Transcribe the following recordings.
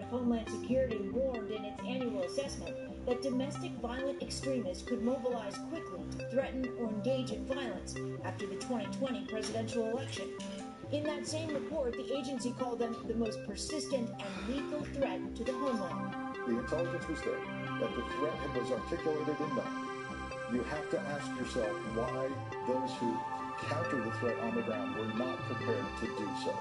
of Homeland Security warned in its annual assessment that domestic violent extremists could mobilize quickly to threaten or engage in violence after the 2020 presidential election. In that same report, the agency called them the most persistent and lethal threat to the homeland. The intelligence was there, that the threat was articulated and known. You have to ask yourself why those who counter the threat on the ground were not prepared to do so.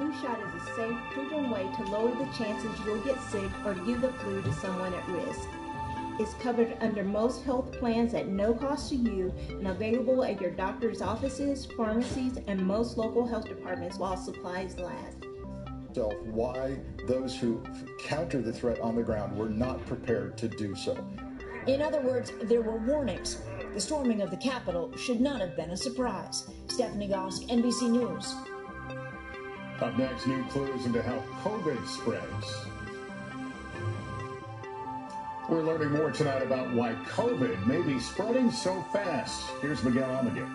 flu shot is a safe, proven way to lower the chances you'll get sick or give the flu to someone at risk. It's covered under most health plans at no cost to you and available at your doctor's offices, pharmacies, and most local health departments while supplies last. Why those who counter the threat on the ground were not prepared to do so. In other words, there were warnings. The storming of the Capitol should not have been a surprise. Stephanie Gosk, NBC News. Up next, new clues into how COVID spreads. We're learning more tonight about why COVID may be spreading so fast. Here's Miguel Almaguer.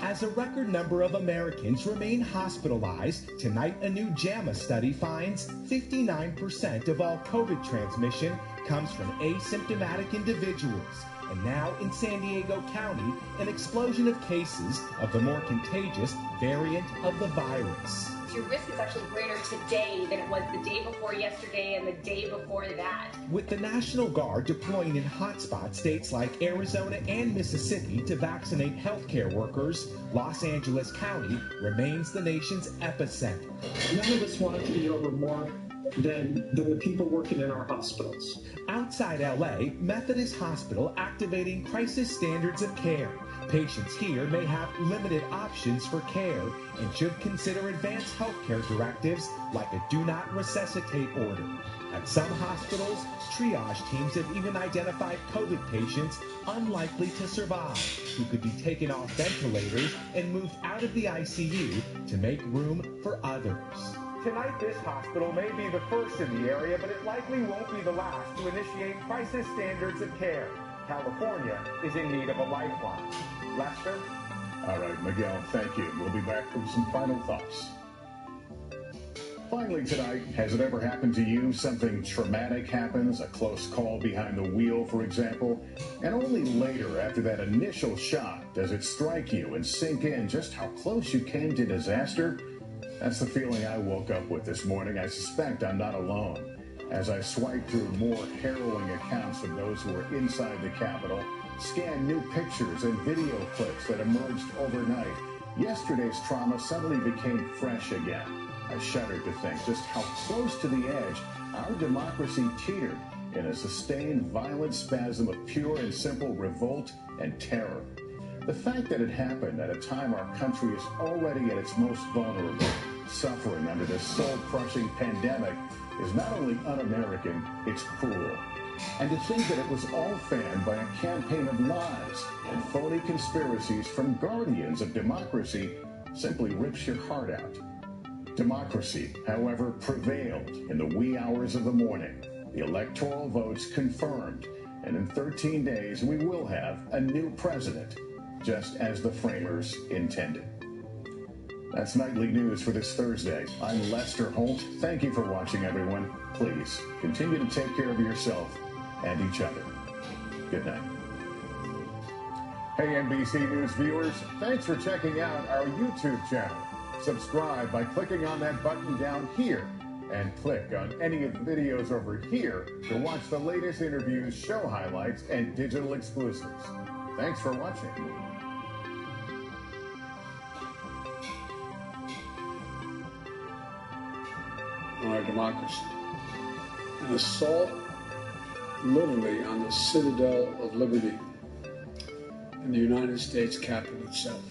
As a record number of Americans remain hospitalized, tonight a new JAMA study finds 59% of all COVID transmission comes from asymptomatic individuals. And now in San Diego County, an explosion of cases of the more contagious variant of the virus. Your risk is actually greater today than it was the day before yesterday and the day before that. With the National Guard deploying in hotspot states like Arizona and Mississippi to vaccinate healthcare workers, Los Angeles County remains the nation's epicenter. None of us want it to be over more than the people working in our hospitals. Outside LA, Methodist Hospital activating crisis standards of care. Patients here may have limited options for care and should consider advanced healthcare directives like a do not resuscitate order. At some hospitals, triage teams have even identified COVID patients unlikely to survive, who could be taken off ventilators and moved out of the ICU to make room for others. Tonight, this hospital may be the first in the area, but it likely won't be the last to initiate crisis standards of care. California is in need of a lifeline. Lester? All right, Miguel, thank you. We'll be back with some final thoughts. Finally tonight, has it ever happened to you? Something traumatic happens, a close call behind the wheel, for example, and only later, after that initial shock, does it strike you and sink in just how close you came to disaster? That's the feeling I woke up with this morning. I suspect I'm not alone. As I swipe through more harrowing accounts of those who were inside the Capitol, scan new pictures and video clips that emerged overnight, yesterday's trauma suddenly became fresh again. I shudder to think just how close to the edge our democracy teetered in a sustained violent spasm of pure and simple revolt and terror. The fact that it happened at a time our country is already at its most vulnerable, suffering under this soul-crushing pandemic, is not only un-American, it's cruel. And to think that it was all fanned by a campaign of lies and phony conspiracies from guardians of democracy simply rips your heart out. Democracy, however, prevailed in the wee hours of the morning. The electoral votes confirmed, and in 13 days we will have a new president, just as the framers intended. That's Nightly News for this Thursday. I'm Lester Holt. Thank you for watching, everyone. Please continue to take care of yourself and each other. Good night. Hey, NBC News viewers, thanks for checking out our YouTube channel. Subscribe by clicking on that button down here and click on any of the videos over here to watch the latest interviews, show highlights, and digital exclusives. Thanks for watching. On our democracy. An assault literally on the citadel of liberty in the United States Capitol itself.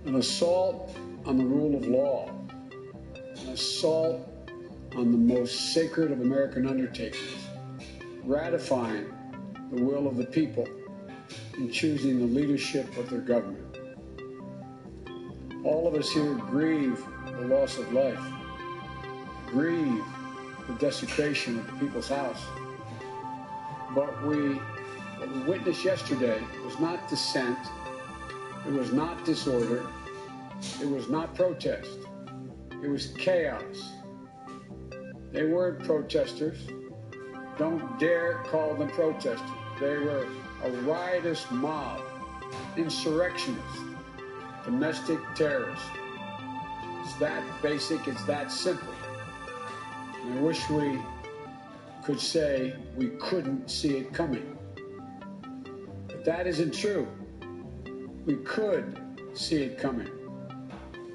An assault on the rule of law. An assault on the most sacred of American undertakings. Ratifying the will of the people in choosing the leadership of their government. All of us here grieve the loss of life. Grieve the desecration of the people's house. But what we witnessed yesterday was not dissent, it was not disorder, it was not protest, it was chaos. They weren't protesters. Don't dare call them protesters. They were a riotous mob, insurrectionists, domestic terrorists. It's that basic, it's that simple. I wish we could say we couldn't see it coming. But that isn't true. We could see it coming.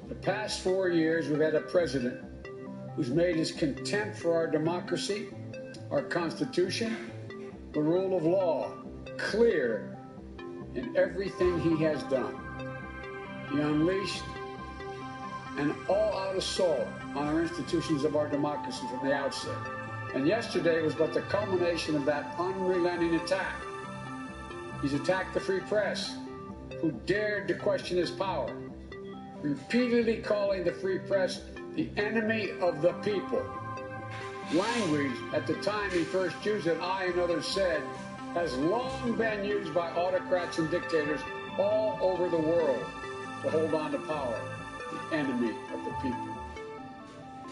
The past 4 years, we've had a president who's made his contempt for our democracy, our Constitution, the rule of law clear in everything he has done. He unleashed an all-out assault on our institutions of our democracy from the outset. And yesterday was but the culmination of that unrelenting attack. He's attacked the free press, who dared to question his power, repeatedly calling the free press the enemy of the people. Language at the time he first used it, I and others said, has long been used by autocrats and dictators all over the world to hold on to power, the enemy of the people.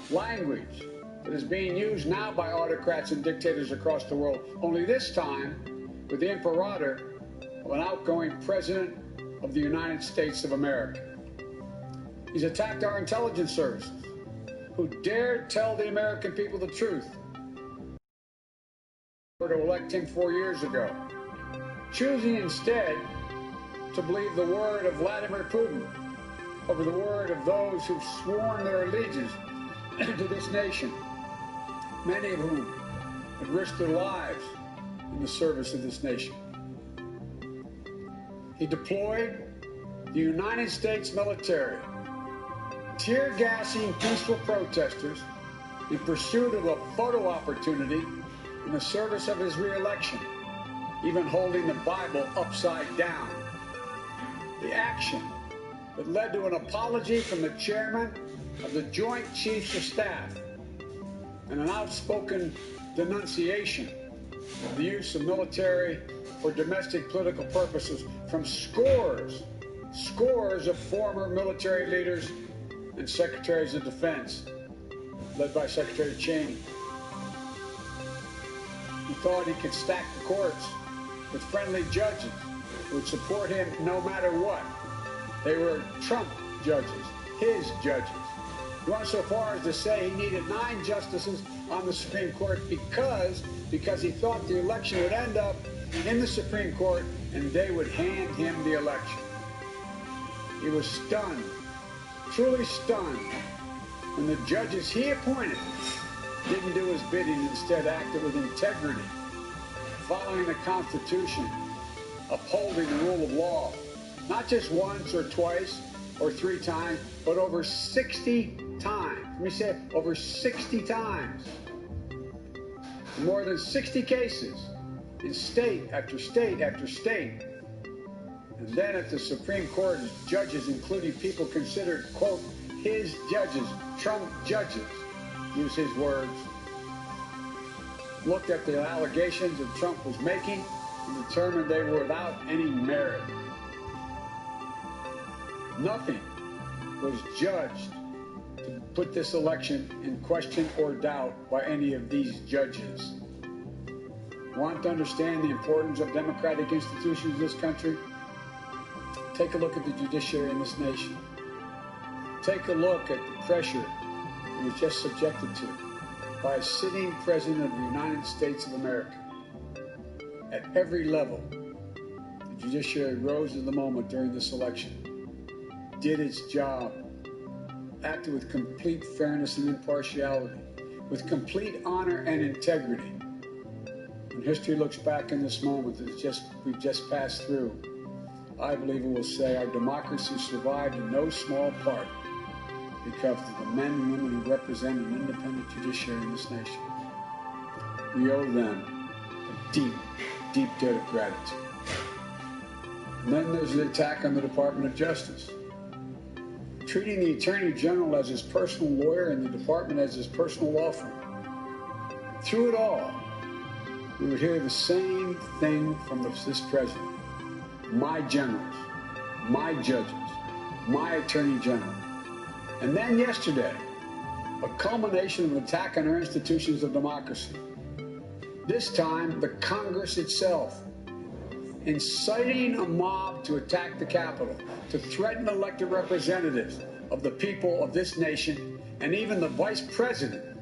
Language that is being used now by autocrats and dictators across the world, only this time with the imperator of an outgoing president of the United States of America. He's attacked our intelligence services, who dared tell the American people the truth, or to elect him 4 years ago, choosing instead to believe the word of Vladimir Putin over the word of those who've sworn their allegiance to this nation, many of whom have risked their lives in the service of this nation. He deployed the United States military, tear gassing peaceful protesters in pursuit of a photo opportunity in the service of his re-election, even holding the Bible upside down. The action that led to an apology from the chairman of the Joint Chiefs of Staff and an outspoken denunciation of the use of military for domestic political purposes from scores of former military leaders and secretaries of defense, led by Secretary Cheney. He thought he could stack the courts with friendly judges who would support him no matter what. They were Trump judges, his judges. He went so far as to say he needed 9 justices on the Supreme Court because he thought the election would end up in the Supreme Court and they would hand him the election. He was stunned, truly stunned, when the judges he appointed didn't do his bidding, instead acted with integrity, following the Constitution, upholding the rule of law, not just once or twice or 3 times, but over 60 times. Let me say it, over 60 times. In more than 60 cases in state after state after state. And then at the Supreme Court, judges, including people considered, quote, his judges, Trump judges, use his words, looked at the allegations that Trump was making and determined they were without any merit. Nothing was judged to put this election in question or doubt by any of these judges. Want to understand the importance of democratic institutions in this country? Take a look at the judiciary in this nation. Take a look at the pressure it was just subjected to by a sitting president of the United States of America. At every level, the judiciary rose to the moment during this election, did its job, acted with complete fairness and impartiality, with complete honor and integrity. When history looks back in this moment that we've just passed through, I believe it will say our democracy survived in no small part because of the men and women who represent an independent judiciary in this nation. We owe them a deep, deep debt of gratitude. And then there's the attack on the Department of Justice, treating the Attorney General as his personal lawyer and the department as his personal law firm. Through it all, we would hear the same thing from this president. My generals, my judges, my Attorney General. And then yesterday, a culmination of an attack on our institutions of democracy. This time, the Congress itself, inciting a mob to attack the Capitol, to threaten elected representatives of the people of this nation, and even the Vice President,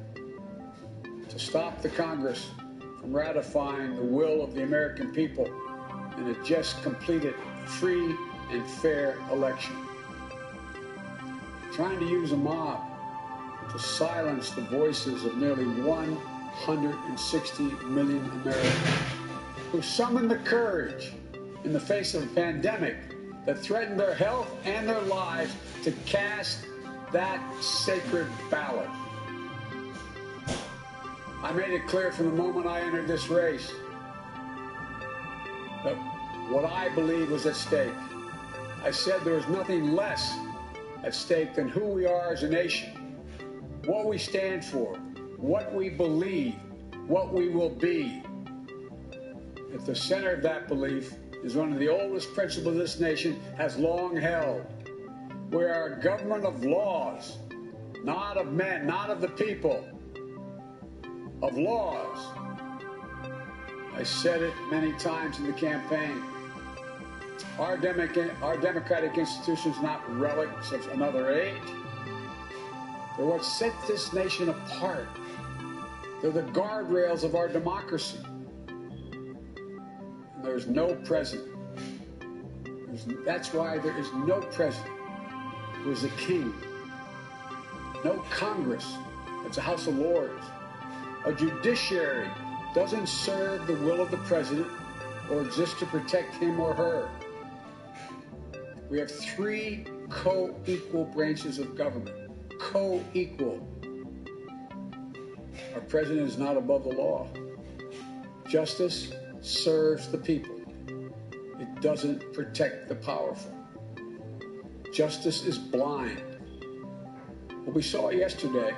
to stop the Congress from ratifying the will of the American people in a just completed free and fair election. trying to use a mob to silence the voices of nearly 160 million Americans who summoned the courage in the face of a pandemic that threatened their health and their lives to cast that sacred ballot. I made it clear from the moment I entered this race that what I believe was at stake. I said there was nothing less at stake than who we are as a nation, what we stand for, what we believe, what we will be. At the center of that belief is one of the oldest principles this nation has long held. We are a government of laws, not of men, not of the people, of laws. I said it many times in the campaign. Our democratic institutions are not relics of another age. They're what set this nation apart. They're the guardrails of our democracy. And there's no president. That's why there is no president who is a king. No Congress that's a House of Lords. A judiciary doesn't serve the will of the president or exist to protect him or her. We have three co-equal branches of government. Co-equal. Our president is not above the law. Justice serves the people. It doesn't protect the powerful. Justice is blind. What we saw yesterday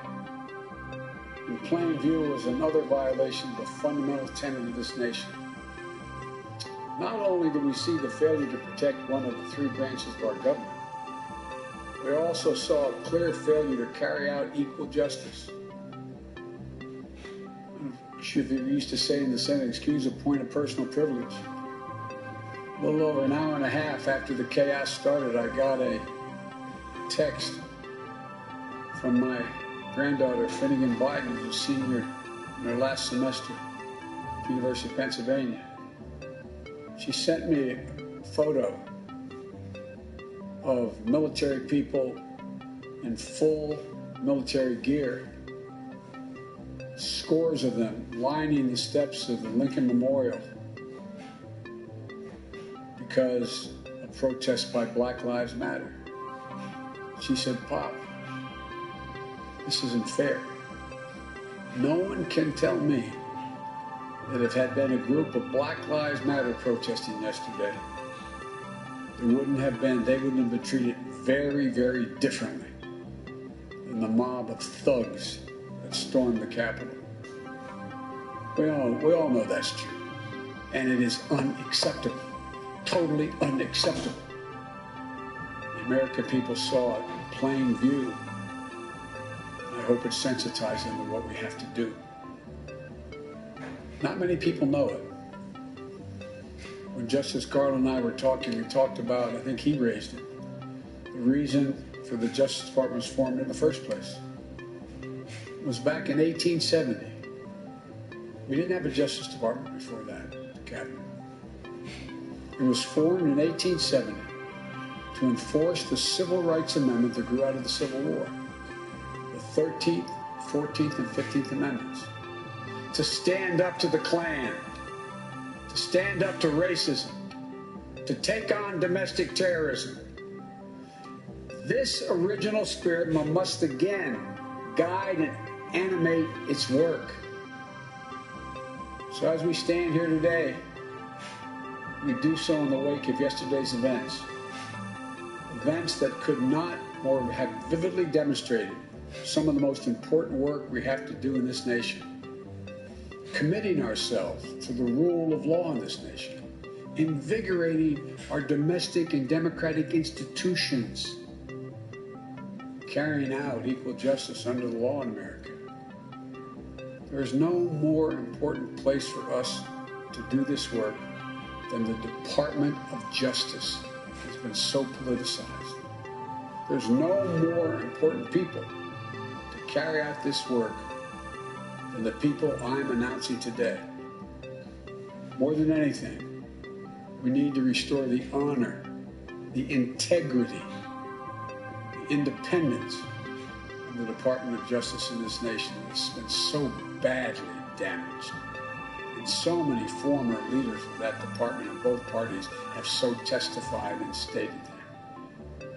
in plain view was another violation of the fundamental tenet of this nation. Not only did we see the failure to protect one of the three branches of our government, we also saw a clear failure to carry out equal justice. We used to say in the Senate, excuse a point of personal privilege. A little over an hour and a half after the chaos started, I got a text from my granddaughter, Finnegan Biden, who's a senior in her last semester at the University of Pennsylvania. She sent me a photo of military people in full military gear, scores of them lining the steps of the Lincoln Memorial because of protests by Black Lives Matter. She said, "Pop, this isn't fair. No one can tell me that if had been a group of Black Lives Matter protesting yesterday, they wouldn't have been treated very, very differently than the mob of thugs that stormed the Capitol." We all know that's true. And it is unacceptable. Totally unacceptable. The American people saw it in plain view. I hope it sensitized them to what we have to do. Not many people know it. When Justice Carl and I were talking, we talked about, I think he raised it, the reason for the Justice Department was formed in the first place. It was back in 1870. We didn't have a Justice Department before that, the cabinet. It was formed in 1870 to enforce the Civil Rights Amendment that grew out of the Civil War. The 13th, 14th, and 15th Amendments. To stand up to the Klan, to stand up to racism, to take on domestic terrorism. This original spirit must again guide and animate its work. So as we stand here today, we do so in the wake of yesterday's events. Events that could not or have vividly demonstrated some of the most important work we have to do in this nation. Committing ourselves to the rule of law in this nation. Invigorating our domestic and democratic institutions. Carrying out equal justice under the law in America. There is no more important place for us to do this work than the Department of Justice. It's been so politicized. There's no more important people to carry out this work than the people I'm announcing today. More than anything, we need to restore the honor, the integrity, the independence of the Department of Justice in this nation has been so badly damaged. And so many former leaders of that department in both parties have so testified and stated that.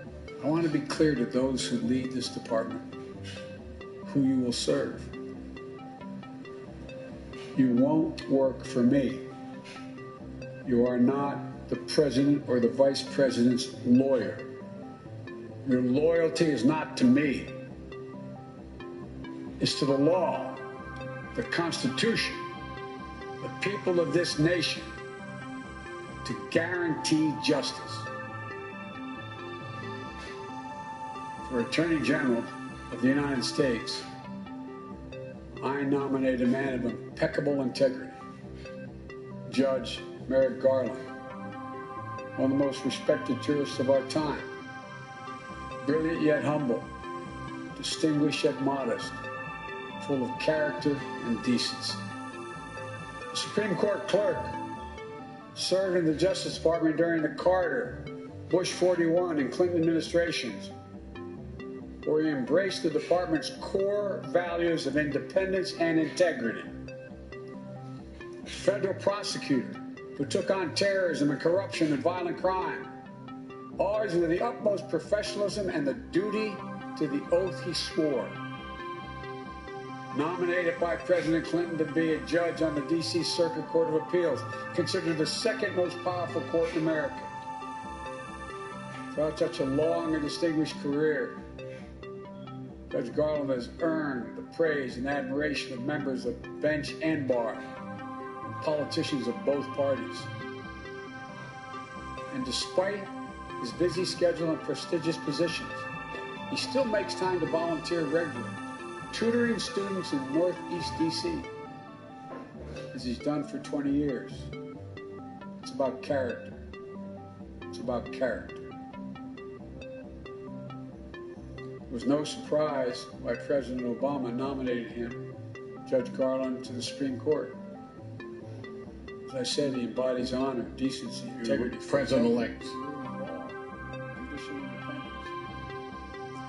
I want to be clear to those who lead this department who you will serve. You won't work for me. You are not the president or the vice president's lawyer. Your loyalty is not to me. It's to the law, the Constitution, the people of this nation, to guarantee justice. For Attorney General of the United States, I nominate a man of impeccable integrity, Judge Merrick Garland, one of the most respected jurists of our time, brilliant yet humble, distinguished yet modest, full of character and decency. The Supreme Court clerk served in the Justice Department during the Carter, Bush 41, and Clinton administrations, where he embraced the department's core values of independence and integrity. A federal prosecutor who took on terrorism and corruption and violent crime, always with the utmost professionalism and the duty to the oath he swore. Nominated by President Clinton to be a judge on the D.C. Circuit Court of Appeals, considered the second most powerful court in America. Throughout such a long and distinguished career, Judge Garland has earned the praise and admiration of members of bench and bar, and politicians of both parties. And despite his busy schedule and prestigious positions, he still makes time to volunteer regularly, tutoring students in Northeast D.C., as he's done for 20 years. It's about character. It's about character. It was no surprise why President Obama nominated him, Judge Garland, to the Supreme Court. As I said, he embodies honor, decency, integrity. President-elect.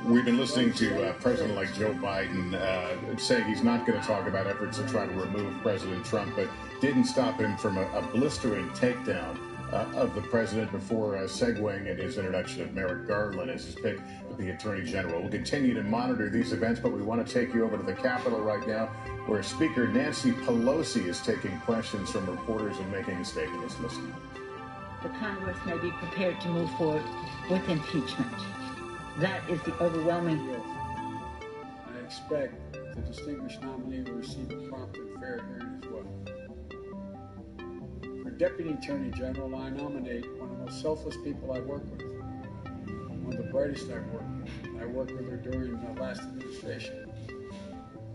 We've been listening to President-elect Joe Biden say he's not going to talk about efforts to try to remove President Trump, but didn't stop him from a blistering takedown of the president before segueing in his introduction of Merrick Garland as his pick to be Attorney General. We'll continue to monitor these events, but we want to take you over to the Capitol right now, where Speaker Nancy Pelosi is taking questions from reporters and making a statement. Let's listen. The Congress may be prepared to move forward with impeachment. That is the overwhelming. Yes. I expect the distinguished nominee will receive a prompt and fair hearing as well. For Deputy Attorney General, I nominate one of the most selfless people I've worked with, one of the brightest I've worked with. I worked with her during the last administration.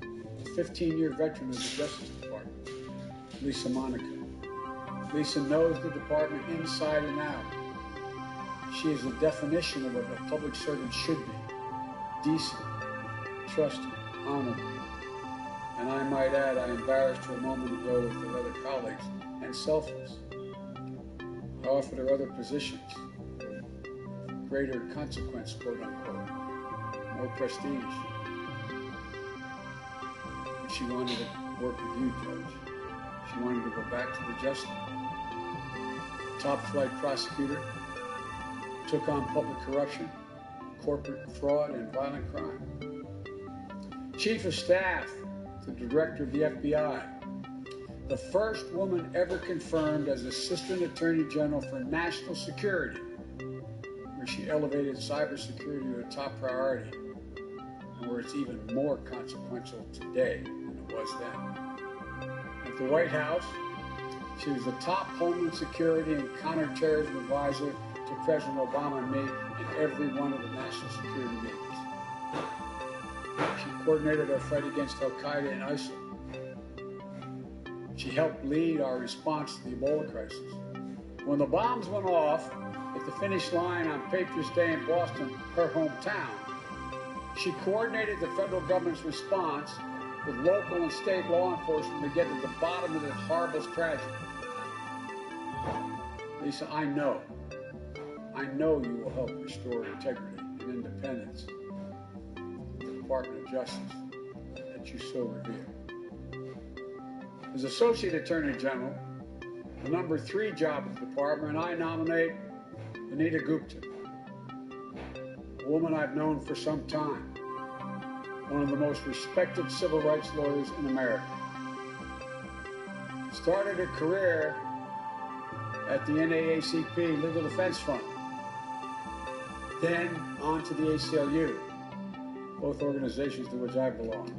A 15-year veteran of the Justice Department, Lisa Monaco. Lisa knows the department inside and out. She is the definition of what a public servant should be: decent, trusted, honorable. And I might add, I embarrassed her a moment ago with her other colleagues, and selfless. I offered her other positions, greater consequence, quote unquote, more prestige. But she wanted to work with you, Judge. She wanted to go back to the Justice. Top flight prosecutor, took on public corruption, corporate fraud, and violent crime. Chief of Staff to the Director of the FBI, the first woman ever confirmed as Assistant Attorney General for National Security, where she elevated cybersecurity to a top priority, and where it's even more consequential today than it was then. At the White House, she was the top Homeland Security and counterterrorism advisor to President Obama and me in every one of the national security meetings. She coordinated our fight against Al-Qaeda and ISIL. She helped lead our response to the Ebola crisis. When the bombs went off at the finish line on Patriots Day in Boston, her hometown, she coordinated the federal government's response with local and state law enforcement to get to the bottom of this horrible tragedy. Lisa, I know you will help restore integrity and independence of the Department of Justice that you so revere. As Associate Attorney General, the number 3 job of the department, I nominate Vanita Gupta, a woman I've known for some time, one of the most respected civil rights lawyers in America. Started her career at the NAACP Legal Defense Fund, then on to the ACLU, both organizations to which I belong,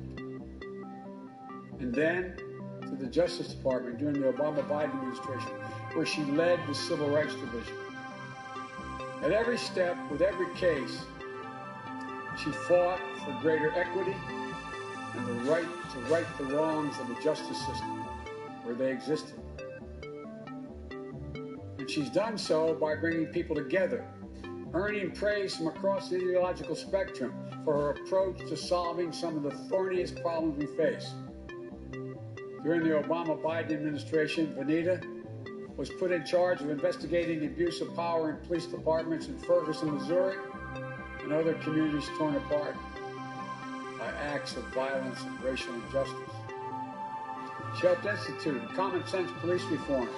and then to the Justice Department during the Obama-Biden administration, where she led the Civil Rights Division. At every step, with every case, she fought for greater equity and the right to right the wrongs of the justice system where they existed. And she's done so by bringing people together, earning praise from across the ideological spectrum for her approach to solving some of the thorniest problems we face. During the Obama-Biden administration, Vanita was put in charge of investigating the abuse of power in police departments in Ferguson, Missouri, and other communities torn apart by acts of violence and racial injustice. She helped institute common sense police reform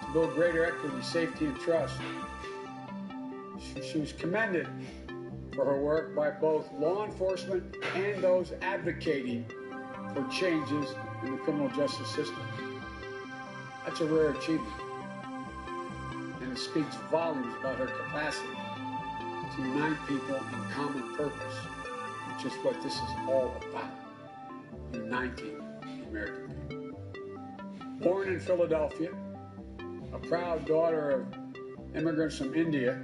to build greater equity, safety, and trust. She was commended for her work by both law enforcement and those advocating for changes in the criminal justice system. That's a rare achievement, and it speaks volumes about her capacity to unite people in common purpose, which is what this is all about, uniting the American people. Born in Philadelphia, a proud daughter of immigrants from India.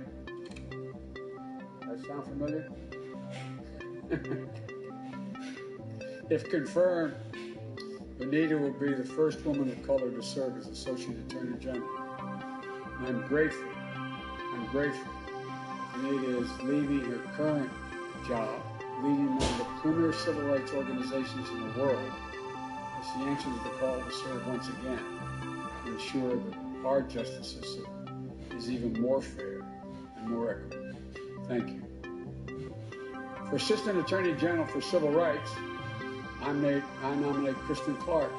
That sound familiar? If confirmed, Vanita will be the first woman of color to serve as Associate Attorney General. And I'm grateful that Vanita is leaving her current job, leading one of the premier civil rights organizations in the world, as she answers the call to serve once again to ensure that our justice system is even more fair and more equitable. Thank you. For Assistant Attorney General for Civil Rights, I nominate Kristen Clark,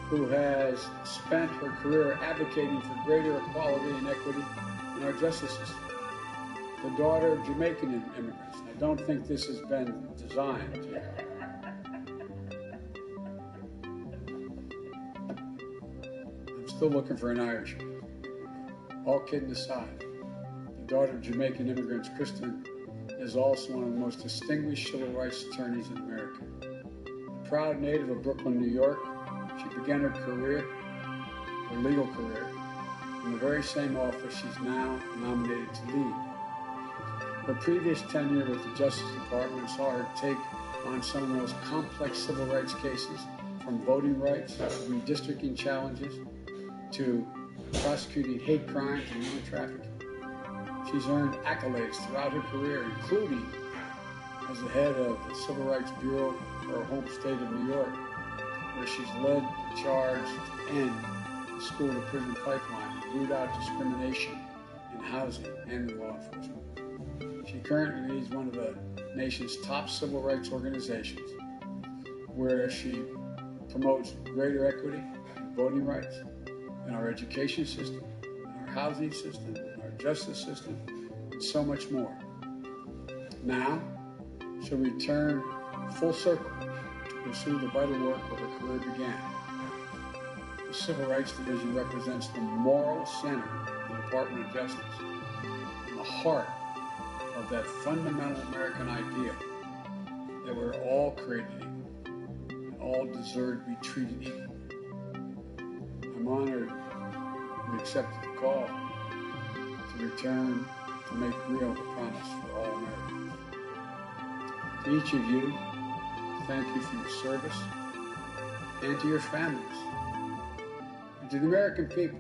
who has spent her career advocating for greater equality and equity in our justice system. The daughter of Jamaican immigrants. I don't think this has been designed. I'm still looking for an Irishman. All kidding aside, the daughter of Jamaican immigrants, Kristen, is also one of the most distinguished civil rights attorneys in America. A proud native of Brooklyn, New York, she began her legal career, in the very same office she's now nominated to lead. Her previous tenure with the Justice Department saw her take on some of the most complex civil rights cases, from voting rights, redistricting challenges, to prosecuting hate crimes and human trafficking. She's earned accolades throughout her career, including as the head of the Civil Rights Bureau for her home state of New York, where she's led the charge to end the school-to-prison pipeline and root out discrimination in housing and in law enforcement. She currently leads one of the nation's top civil rights organizations, where she promotes greater equity and voting rights in our education system, in our housing system, in our justice system, and so much more. Now, she'll return full circle to pursue the vital work where her career began. The Civil Rights Division represents the moral center of the Department of Justice, and the heart of that fundamental American idea that we're all created equal and all deserve to be treated equally. I'm honored we accepted the call to return to make real the promise for all Americans. To each of you, thank you for your service, and to your families. And to the American people,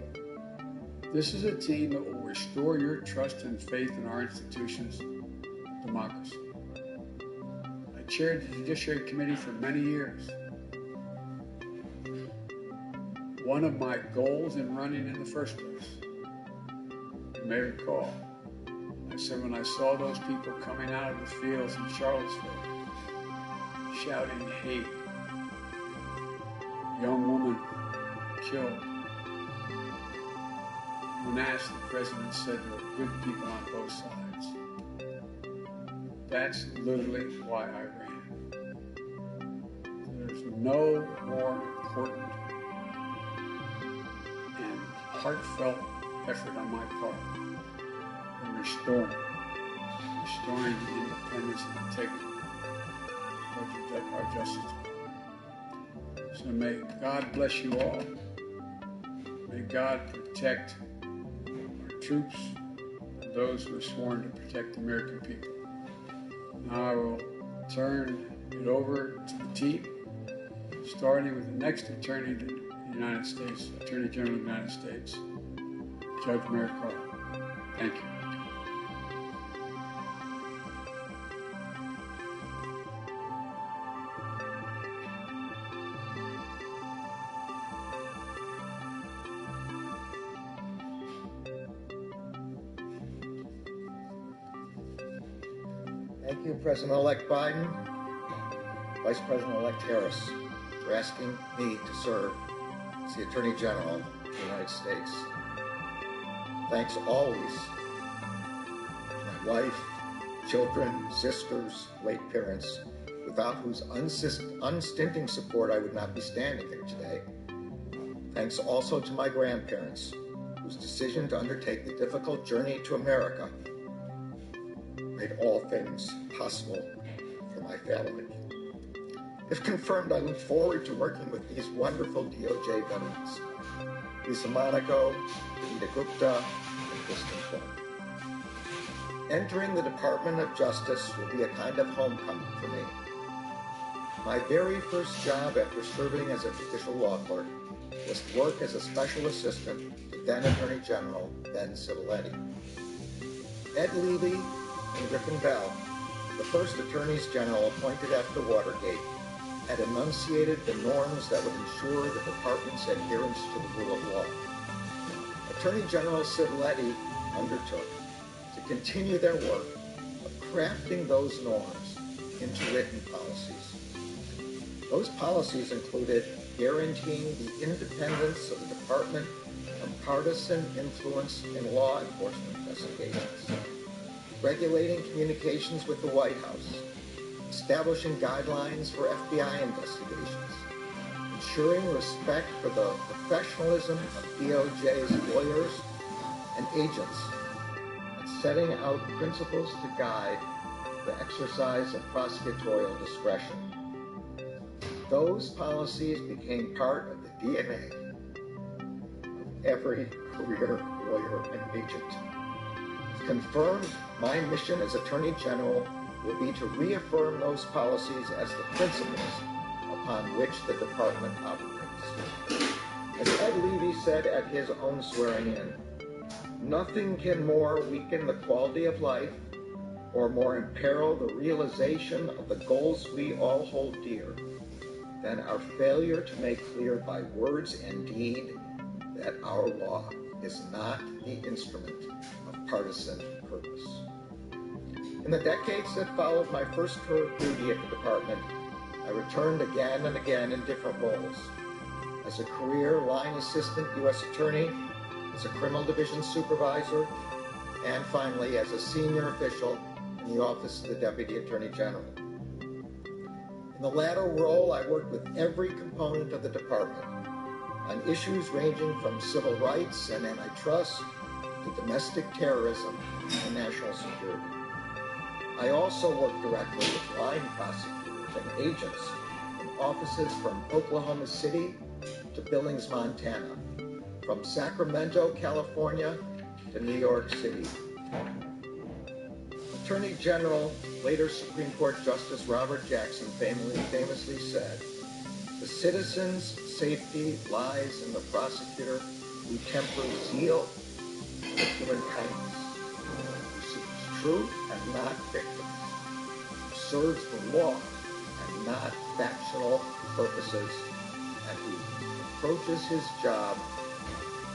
this is a team that will restore your trust and faith in our institutions and democracy. I chaired the Judiciary Committee for many years. One of my goals in running in the first place, you may recall, I I said, when I saw those people coming out of the fields in Charlottesville, shouting hate, young woman killed. When asked, the president said there were good people on both sides. That's literally why I ran. There's no more important and heartfelt effort on my part than restoring the independence and integrity of our justice. So may God bless you all. May God protect our troops and those who are sworn to protect the American people. Now I will turn it over to the team, starting with the next Attorney to the United States, Attorney General of the United States, Judge Merrick Garland. Thank you. Thank you, President-elect Biden, Vice President-elect Harris, for asking me to serve as the Attorney General of the United States. Thanks always to my wife, children, sisters, late parents, without whose unstinting support I would not be standing here today. Thanks also to my grandparents, whose decision to undertake the difficult journey to America made all things possible for my family. If confirmed, I look forward to working with these wonderful DOJ veterans, Lisa Monaco, Rita Gupta, and Kristen Flynn. Entering the Department of Justice will be a kind of homecoming for me. My very first job after serving as a judicial law clerk was to work as a special assistant to then Attorney General Ben Civiletti. Ed Levy and Griffin Bell, the first attorneys general appointed after Watergate, had enunciated the norms that would ensure the department's adherence to the rule of law. Attorney General Civiletti undertook to continue their work of crafting those norms into written policies. Those policies included guaranteeing the independence of the department from partisan influence in law enforcement investigations, regulating communications with the White House, establishing guidelines for FBI investigations, ensuring respect for the professionalism of DOJ's lawyers and agents, and setting out principles to guide the exercise of prosecutorial discretion. Those policies became part of the DNA of every career lawyer and agent. Confirmed, my mission as Attorney General will be to reaffirm those policies as the principles upon which the department operates. As Ed Levy said at his own swearing-in, nothing can more weaken the quality of life or more imperil the realization of the goals we all hold dear than our failure to make clear by words and deed that our law is not the instrument of partisan purpose. In the decades that followed my first tour of duty at the department, I returned again and again in different roles. As a career line assistant U.S. attorney, as a criminal division supervisor, and finally as a senior official in the Office of the Deputy Attorney General. In the latter role, I worked with every component of the department on issues ranging from civil rights and antitrust to domestic terrorism and national security. I also worked directly with line prosecutors and agents in offices from Oklahoma City to Billings, Montana, from Sacramento, California to New York City. Attorney General, later Supreme Court Justice Robert Jackson famously said, "The citizen's safety lies in the prosecutor who tempers zeal with human kindness, who seeks truth and not victims, who serves the law and not factional purposes, and who approaches his job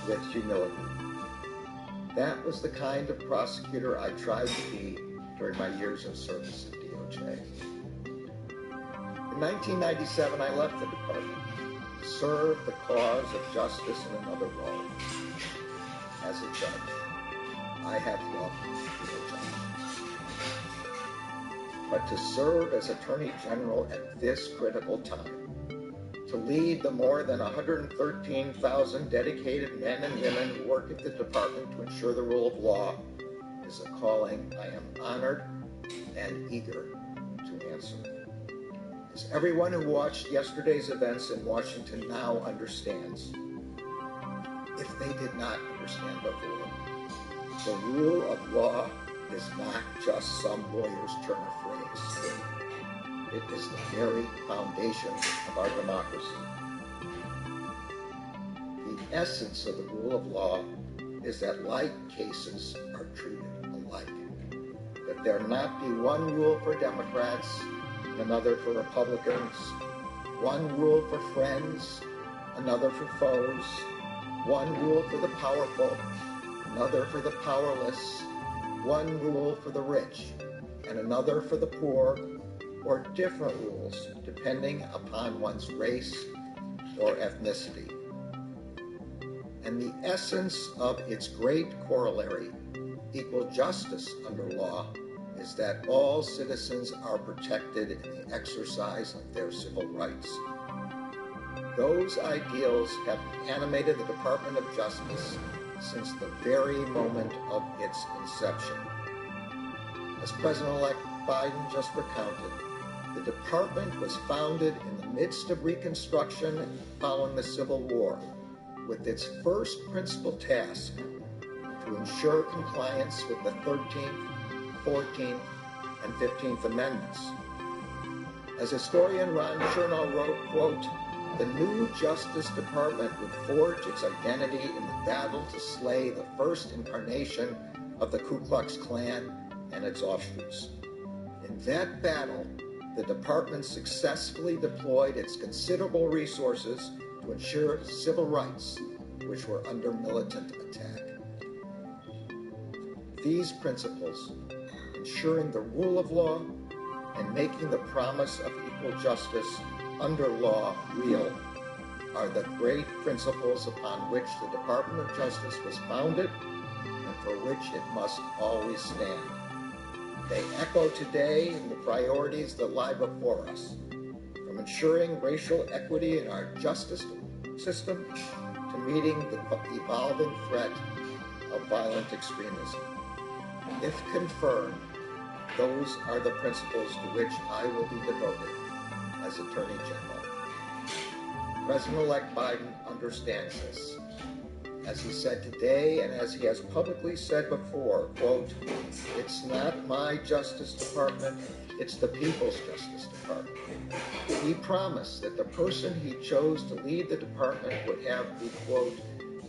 with humility." That was the kind of prosecutor I tried to be during my years of service at DOJ. In 1997, I left the department to serve the cause of justice in another role. As a judge, I have loved DOJ. But to serve as Attorney General at this critical time, to lead the more than 113,000 dedicated men and women who work at the department to ensure the rule of law, is a calling I am honored and eager to answer. As everyone who watched yesterday's events in Washington now understands, if they did not understand before, the rule of law is not just some lawyer's turn of phrase. It is the very foundation of our democracy. The essence of the rule of law is that like cases are treated alike. That there not be one rule for Democrats and another for Republicans, one rule for friends, another for foes, one rule for the powerful, another for the powerless, one rule for the rich, and another for the poor, or different rules depending upon one's race or ethnicity. And the essence of its great corollary, equal justice under law, is that all citizens are protected in the exercise of their civil rights. Those ideals have animated the Department of Justice since the very moment of its inception. As President-elect Biden just recounted, the department was founded in the midst of Reconstruction following the Civil War, with its first principal task to ensure compliance with the 13th, 14th, and 15th Amendments. As historian Ron Chernow wrote, quote, "The new Justice Department would forge its identity in the battle to slay the first incarnation of the Ku Klux Klan and its offshoots. In that battle, the department successfully deployed its considerable resources to ensure civil rights, which were under militant attack." These principles, ensuring the rule of law and making the promise of equal justice under law real, are the great principles upon which the Department of Justice was founded and for which it must always stand. They echo today in the priorities that lie before us, from ensuring racial equity in our justice system to meeting the evolving threat of violent extremism. If confirmed, those are the principles to which I will be devoted as Attorney General. President-elect Biden understands this. As he said today, and as he has publicly said before, quote, "It's not my Justice Department, it's the People's Justice Department." He promised that the person he chose to lead the department would have the, quote,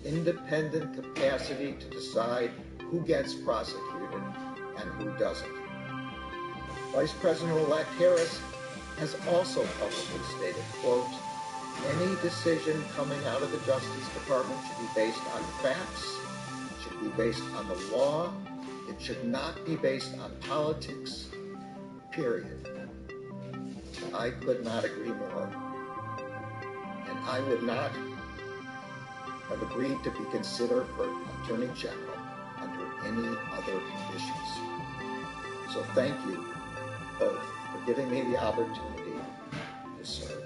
"independent capacity to decide who gets prosecuted and who doesn't." Vice President-elect Harris has also publicly stated, quote, "Any decision coming out of the Justice Department should be based on facts, should be based on the law, it should not be based on politics, period." I could not agree more. And I would not have agreed to be considered for Attorney General under any other conditions. So thank you both for giving me the opportunity to serve.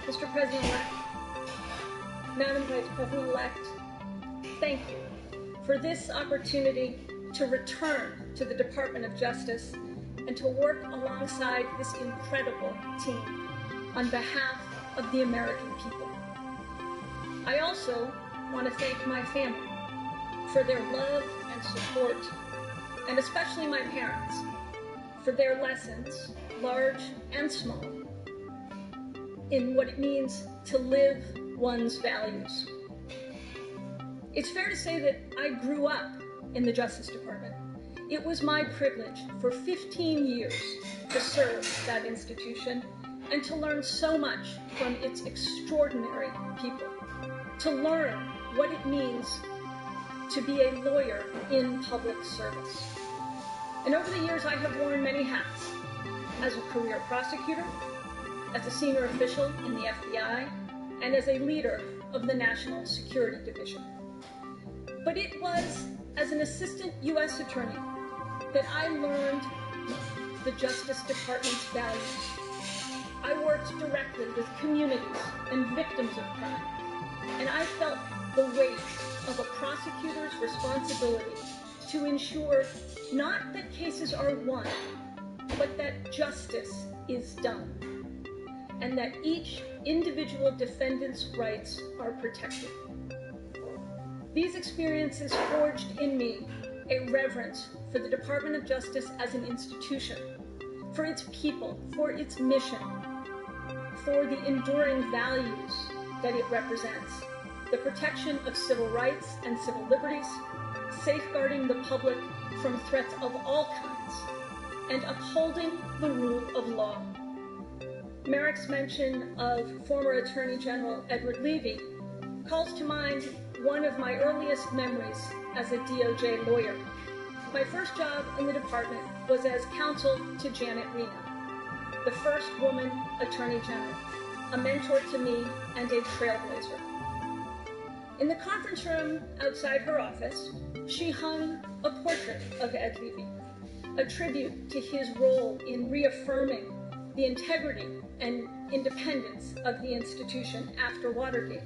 Mr. President-elect, Madam Vice President-elect, thank you for this opportunity to return to the Department of Justice and to work alongside this incredible team on behalf of the American people. I also want to thank my family for their love and support, and especially my parents, for their lessons, large and small, in what it means to live one's values. It's fair to say that I grew up in the Justice Department. It was my privilege for 15 years to serve that institution and to learn so much from its extraordinary people, to learn what it means to be a lawyer in public service. And over the years, I have worn many hats: as a career prosecutor, as a senior official in the FBI, and as a leader of the National Security Division. But it was as an assistant U.S. attorney that I learned the Justice Department's values. I worked directly with communities and victims of crime, and I felt the weight of a prosecutor's responsibility to ensure not that cases are won, but that justice is done, and that each individual defendant's rights are protected. These experiences forged in me a reverence for the Department of Justice as an institution, for its people, for its mission, for the enduring values that it represents: the protection of civil rights and civil liberties, safeguarding the public from threats of all kinds, and upholding the rule of law. Merrick's mention of former Attorney General Edward Levy calls to mind one of my earliest memories as a DOJ lawyer. My first job in the department was as counsel to Janet Reno, the first woman Attorney General, a mentor to me and a trailblazer. In the conference room outside her office, she hung a portrait of Ed Levy, a tribute to his role in reaffirming the integrity and independence of the institution after Watergate.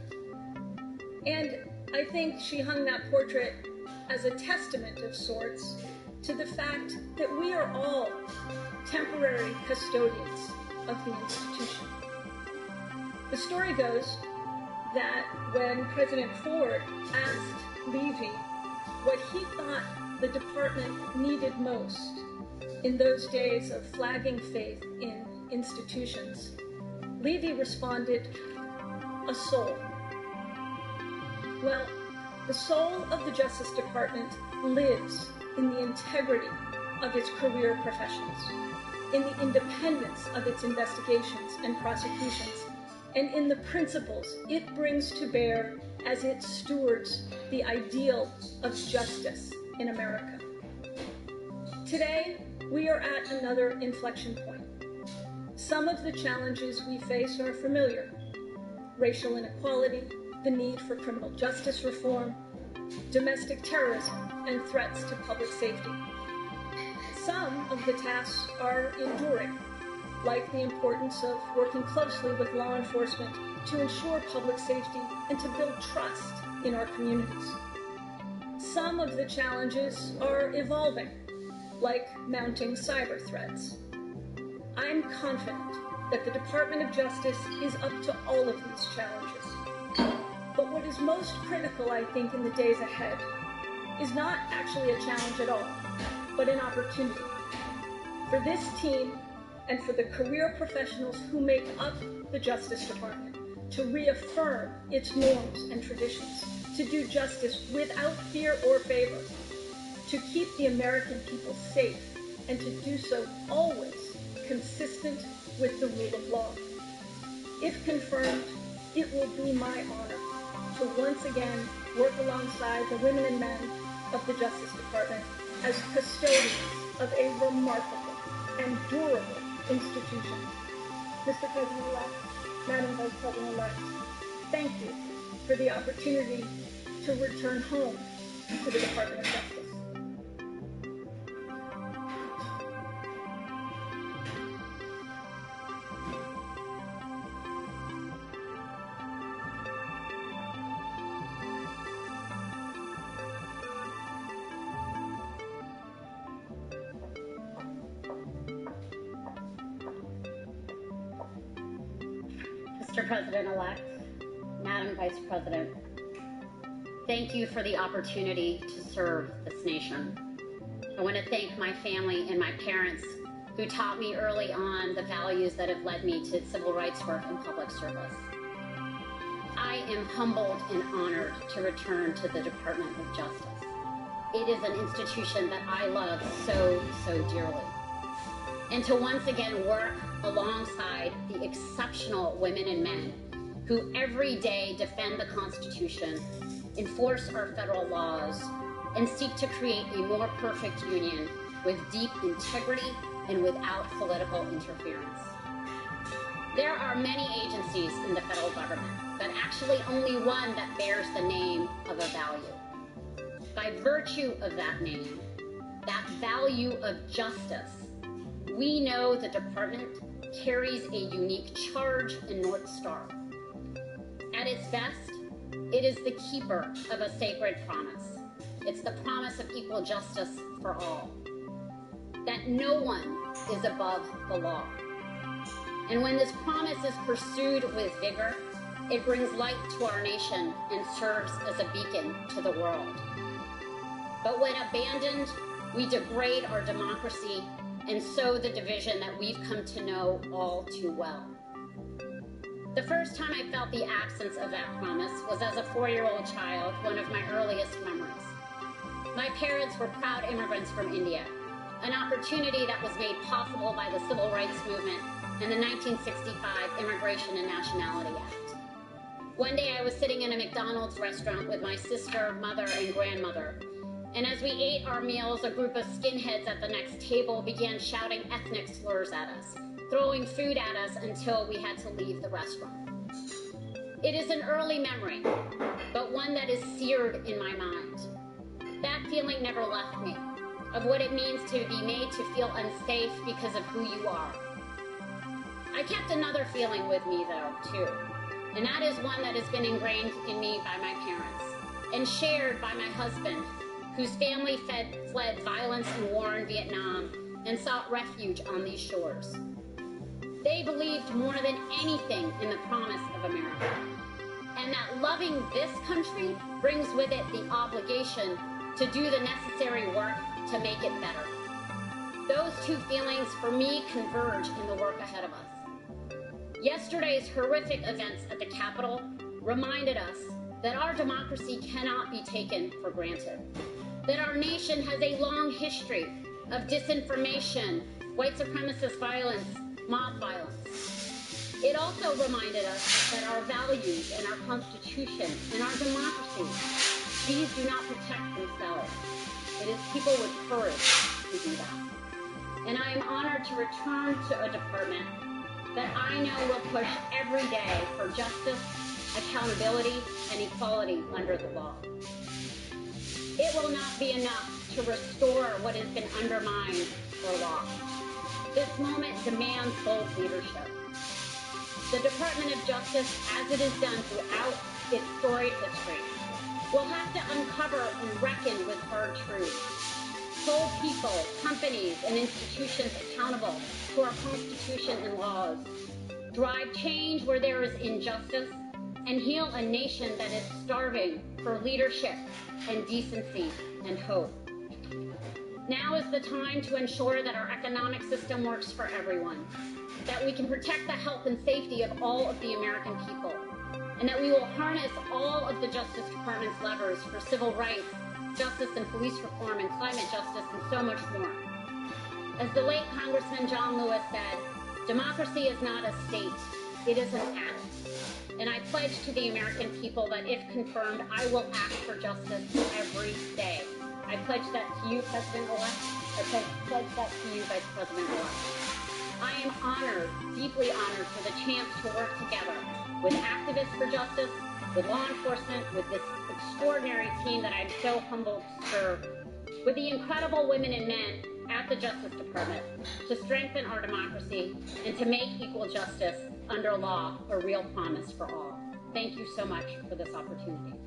And I think she hung that portrait as a testament of sorts to the fact that we are all temporary custodians of the institution. The story goes that when President Ford asked Levy what he thought the department needed most in those days of flagging faith in institutions, Levy responded, "A soul." Well, the soul of the Justice Department lives in the integrity of its career professionals, in the independence of its investigations and prosecutions, and in the principles it brings to bear as it stewards the ideal of justice in America. Today, we are at another inflection point. Some of the challenges we face are familiar: racial inequality, the need for criminal justice reform, domestic terrorism, and threats to public safety. Some of the tasks are enduring, like the importance of working closely with law enforcement to ensure public safety and to build trust in our communities. Some of the challenges are evolving, like mounting cyber threats. I'm confident that the Department of Justice is up to all of these challenges. But what is most critical, I think, in the days ahead is not actually a challenge at all, but an opportunity for this team and for the career professionals who make up the Justice Department to reaffirm its norms and traditions, to do justice without fear or favor, to keep the American people safe, and to do so always consistent with the rule of law. If confirmed, it will be my honor to once again work alongside the women and men of the Justice Department as custodians of a remarkable and durable institution. Mr. President-elect, Madam Vice President-elect, thank you for the opportunity to return home to the Department of Justice. Mr. President-elect, Madam Vice President, Thank you for the opportunity to serve this nation. I want to thank my family and my parents who taught me early on the values that have led me to civil rights work and public service. I am humbled and honored to return to the Department of Justice. It is an institution that I love so, so dearly. And to once again work alongside the exceptional women and men who every day defend the Constitution, enforce our federal laws, and seek to create a more perfect union with deep integrity and without political interference. There are many agencies in the federal government, but actually only one that bears the name of a value. By virtue of that name, that value of justice, we know the department carries a unique charge and North Star. At its best, it is the keeper of a sacred promise. It's the promise of equal justice for all, that no one is above the law. And when this promise is pursued with vigor, it brings light to our nation and serves as a beacon to the world. But when abandoned, we degrade our democracy and sow the division that we've come to know all too well. The first time I felt the absence of that promise was as a 4-year-old child, one of my earliest memories. My parents were proud immigrants from India, an opportunity that was made possible by the Civil Rights Movement and the 1965 Immigration and Nationality Act. One day I was sitting in a McDonald's restaurant with my sister, mother, and grandmother, and as we ate our meals, a group of skinheads at the next table began shouting ethnic slurs at us, throwing food at us until we had to leave the restaurant. It is an early memory, but one that is seared in my mind. That feeling never left me, of what it means to be made to feel unsafe because of who you are. I kept another feeling with me, though, too, and that is one that has been ingrained in me by my parents and shared by my husband, whose family fled violence and war in Vietnam and sought refuge on these shores. They believed more than anything in the promise of America, and that loving this country brings with it the obligation to do the necessary work to make it better. Those two feelings, for me, converge in the work ahead of us. Yesterday's horrific events at the Capitol reminded us that our democracy cannot be taken for granted, that our nation has a long history of disinformation, white supremacist violence, mob violence. It also reminded us that our values and our Constitution and our democracy, these do not protect themselves. It is people with courage who do that. And I am honored to return to a department that I know will push every day for justice, accountability, and equality under the law. It will not be enough to restore what has been undermined or lost. This moment demands bold leadership. The Department of Justice, as it has done throughout its storied history, will have to uncover and reckon with hard truths, hold people, companies, and institutions accountable to our Constitution and laws, drive change where there is injustice, and heal a nation that is starving for leadership and decency and hope. Now is the time to ensure that our economic system works for everyone, that we can protect the health and safety of all of the American people, and that we will harness all of the Justice Department's levers for civil rights, justice and police reform, and climate justice, and so much more. As the late Congressman John Lewis said, democracy is not a state, it is an act. And I pledge to the American people that if confirmed, I will act for justice every day. I pledge that to you, President-elect. I pledge that to you, Vice President-elect. I am honored, deeply honored, for the chance to work together with activists for justice, with law enforcement, with this extraordinary team that I'm so humbled to serve, with the incredible women and men at the Justice Department to strengthen our democracy and to make equal justice under law a real promise for all. Thank you so much for this opportunity.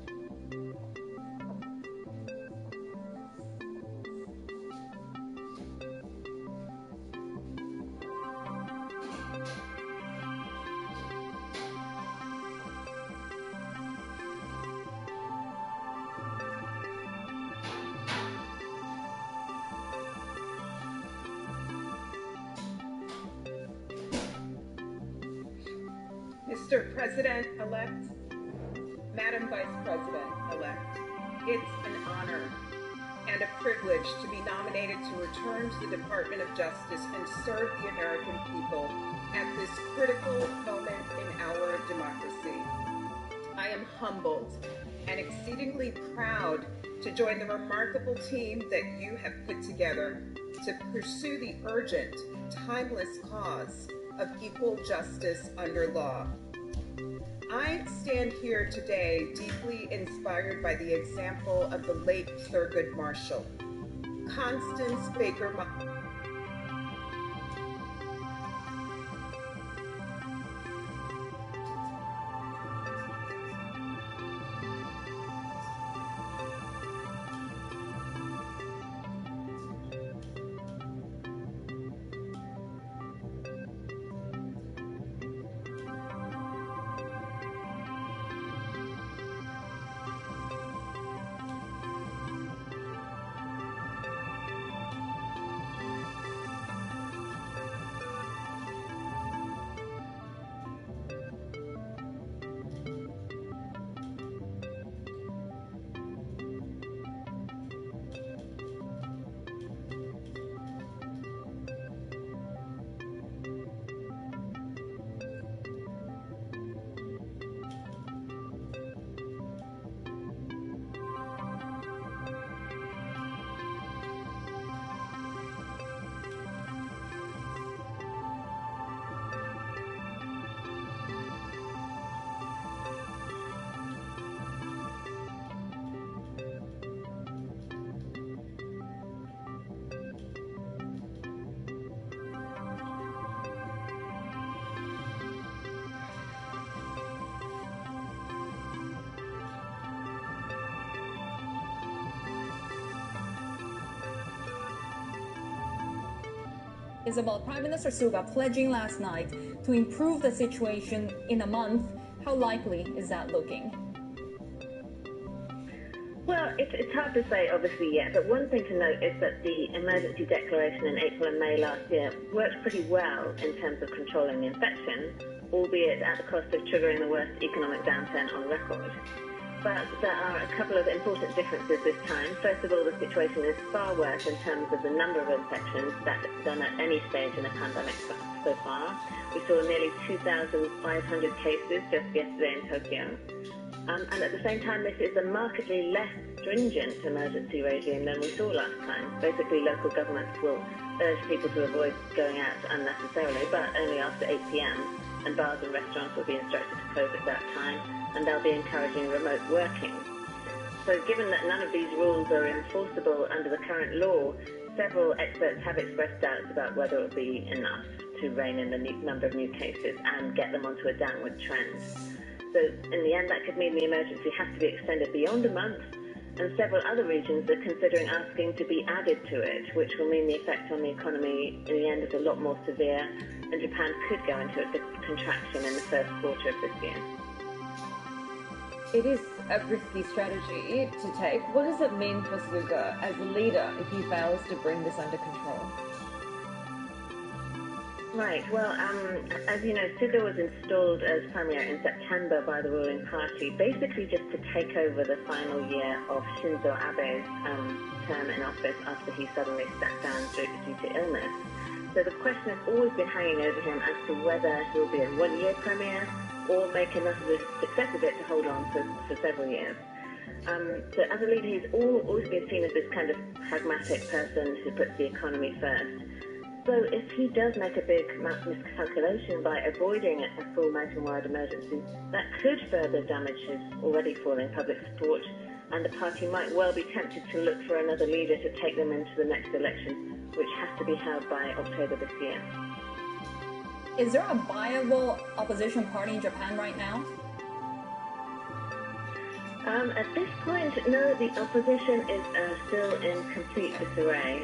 Mr. President-elect, Madam Vice President-elect, it's an honor and a privilege to be nominated to return to the Department of Justice and serve the American people at this critical moment in our democracy. I am humbled and exceedingly proud to join the remarkable team that you have put together to pursue the urgent, timeless cause of equal justice under law. I stand here today deeply inspired by the example of the late Thurgood Marshall. Constance Baker Isabel, Prime Minister Suga pledging last night to improve the situation in a month. How likely is that looking? Well, it's hard to say, obviously, yet, but one thing to note is that the emergency declaration in April and May last year worked pretty well in terms of controlling the infection, albeit at the cost of triggering the worst economic downturn on record. But there are a couple of important differences this time. First of all, the situation is far worse in terms of the number of infections than at any stage in the pandemic so far. We saw nearly 2,500 cases just yesterday in Tokyo. And at the same time, this is a markedly less stringent emergency regime than we saw last time. Basically, local governments will urge people to avoid going out unnecessarily, but only after 8 p.m. And bars and restaurants will be instructed to close at that time, and they'll be encouraging remote working. So given that none of these rules are enforceable under the current law, several experts have expressed doubts about whether it will be enough to rein in the number of new cases and get them onto a downward trend. So in the end, that could mean the emergency has to be extended beyond a month, and several other regions are considering asking to be added to it, which will mean the effect on the economy in the end is a lot more severe, and Japan could go into a contraction in the first quarter of this year. It is a risky strategy to take. What does it mean for Suga as a leader if he fails to bring this under control? Right, well, as you know, Suga was installed as Prime Minister in September by the ruling party, basically just to take over the final year of Shinzo Abe's term in office after he suddenly stepped down due to illness. So the question has always been hanging over him as to whether he'll be a one-year premier or make enough of a success of it to hold on for several years. So as a leader, he's always been seen as this kind of pragmatic person who puts the economy first. So if he does make a big miscalculation by avoiding a full nationwide emergency, that could further damage his already falling public support, and the party might well be tempted to look for another leader to take them into the next election, which has to be held by October this year. Is there a viable opposition party in Japan right now? At this point, no, the opposition is still in complete disarray.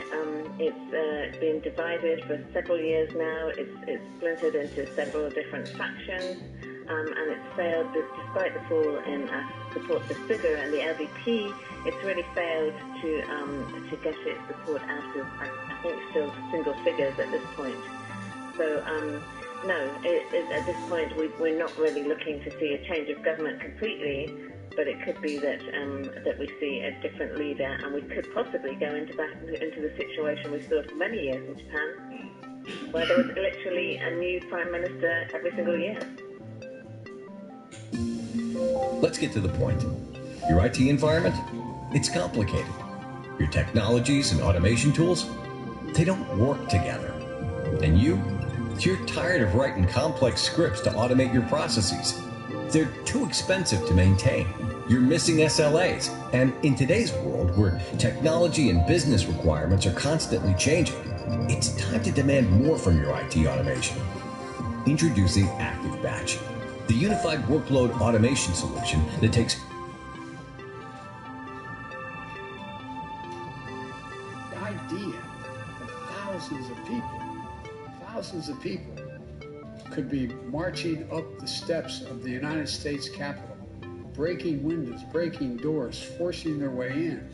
It's been divided for several years now. It's splintered into several different factions, and it's failed, despite the fall in support for Suga and the LDP, it's really failed to get its support out of, I think, still single figures at this point. So No, at this point we're not really looking to see a change of government completely, but it could be that that we see a different leader, and we could possibly go into the situation we saw for many years in Japan, where there was literally a new prime minister every single year. Let's get to the point. Your IT environment, it's complicated. Your technologies and automation tools, they don't work together. And you're tired of writing complex scripts to automate your processes. They're too expensive to maintain. You're missing SLAs. And in today's world, where technology and business requirements are constantly changing, it's time to demand more from your IT automation. Introducing ActiveBatch, the unified workload automation solution that takes The idea of thousands of people could be marching up the steps of the United States Capitol, breaking windows, breaking doors, forcing their way in,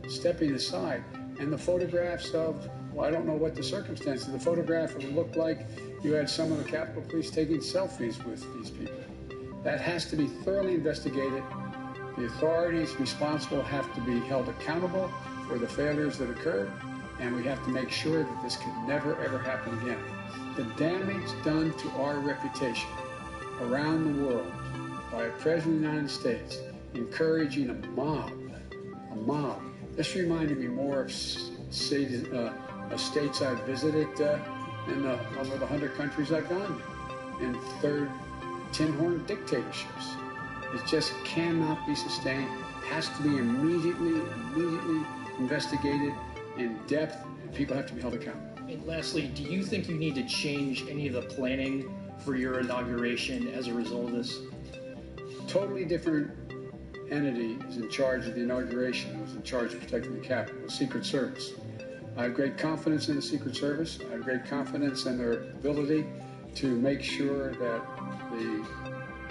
stepping aside, and the photographs of, well, I don't know what the circumstances, the photograph would look like you had some of the Capitol Police taking selfies with these people. That has to be thoroughly investigated. The authorities responsible have to be held accountable for the failures that occurred, and we have to make sure that this can never, ever happen again. The damage done to our reputation around the world by a president of the United States encouraging a mob. This reminded me more of states I've visited in over the 100 countries I've gone to, in third tin horn dictatorships. It just cannot be sustained. It has to be immediately investigated in depth, and people have to be held accountable. And lastly, do you think you need to change any of the planning for your inauguration as a result of this? Totally different entity is in charge of the inauguration, who's in charge of protecting the Capitol, the Secret Service. I have great confidence in the Secret Service. I have great confidence in their ability to make sure that the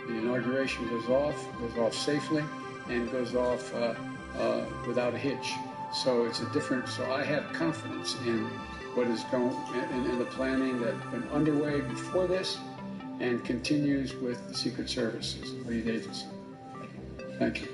inauguration goes off safely, and goes off without a hitch. So so I have confidence in what is going in the planning that's been underway before this and continues with the Secret Service as the lead agency. Thank you.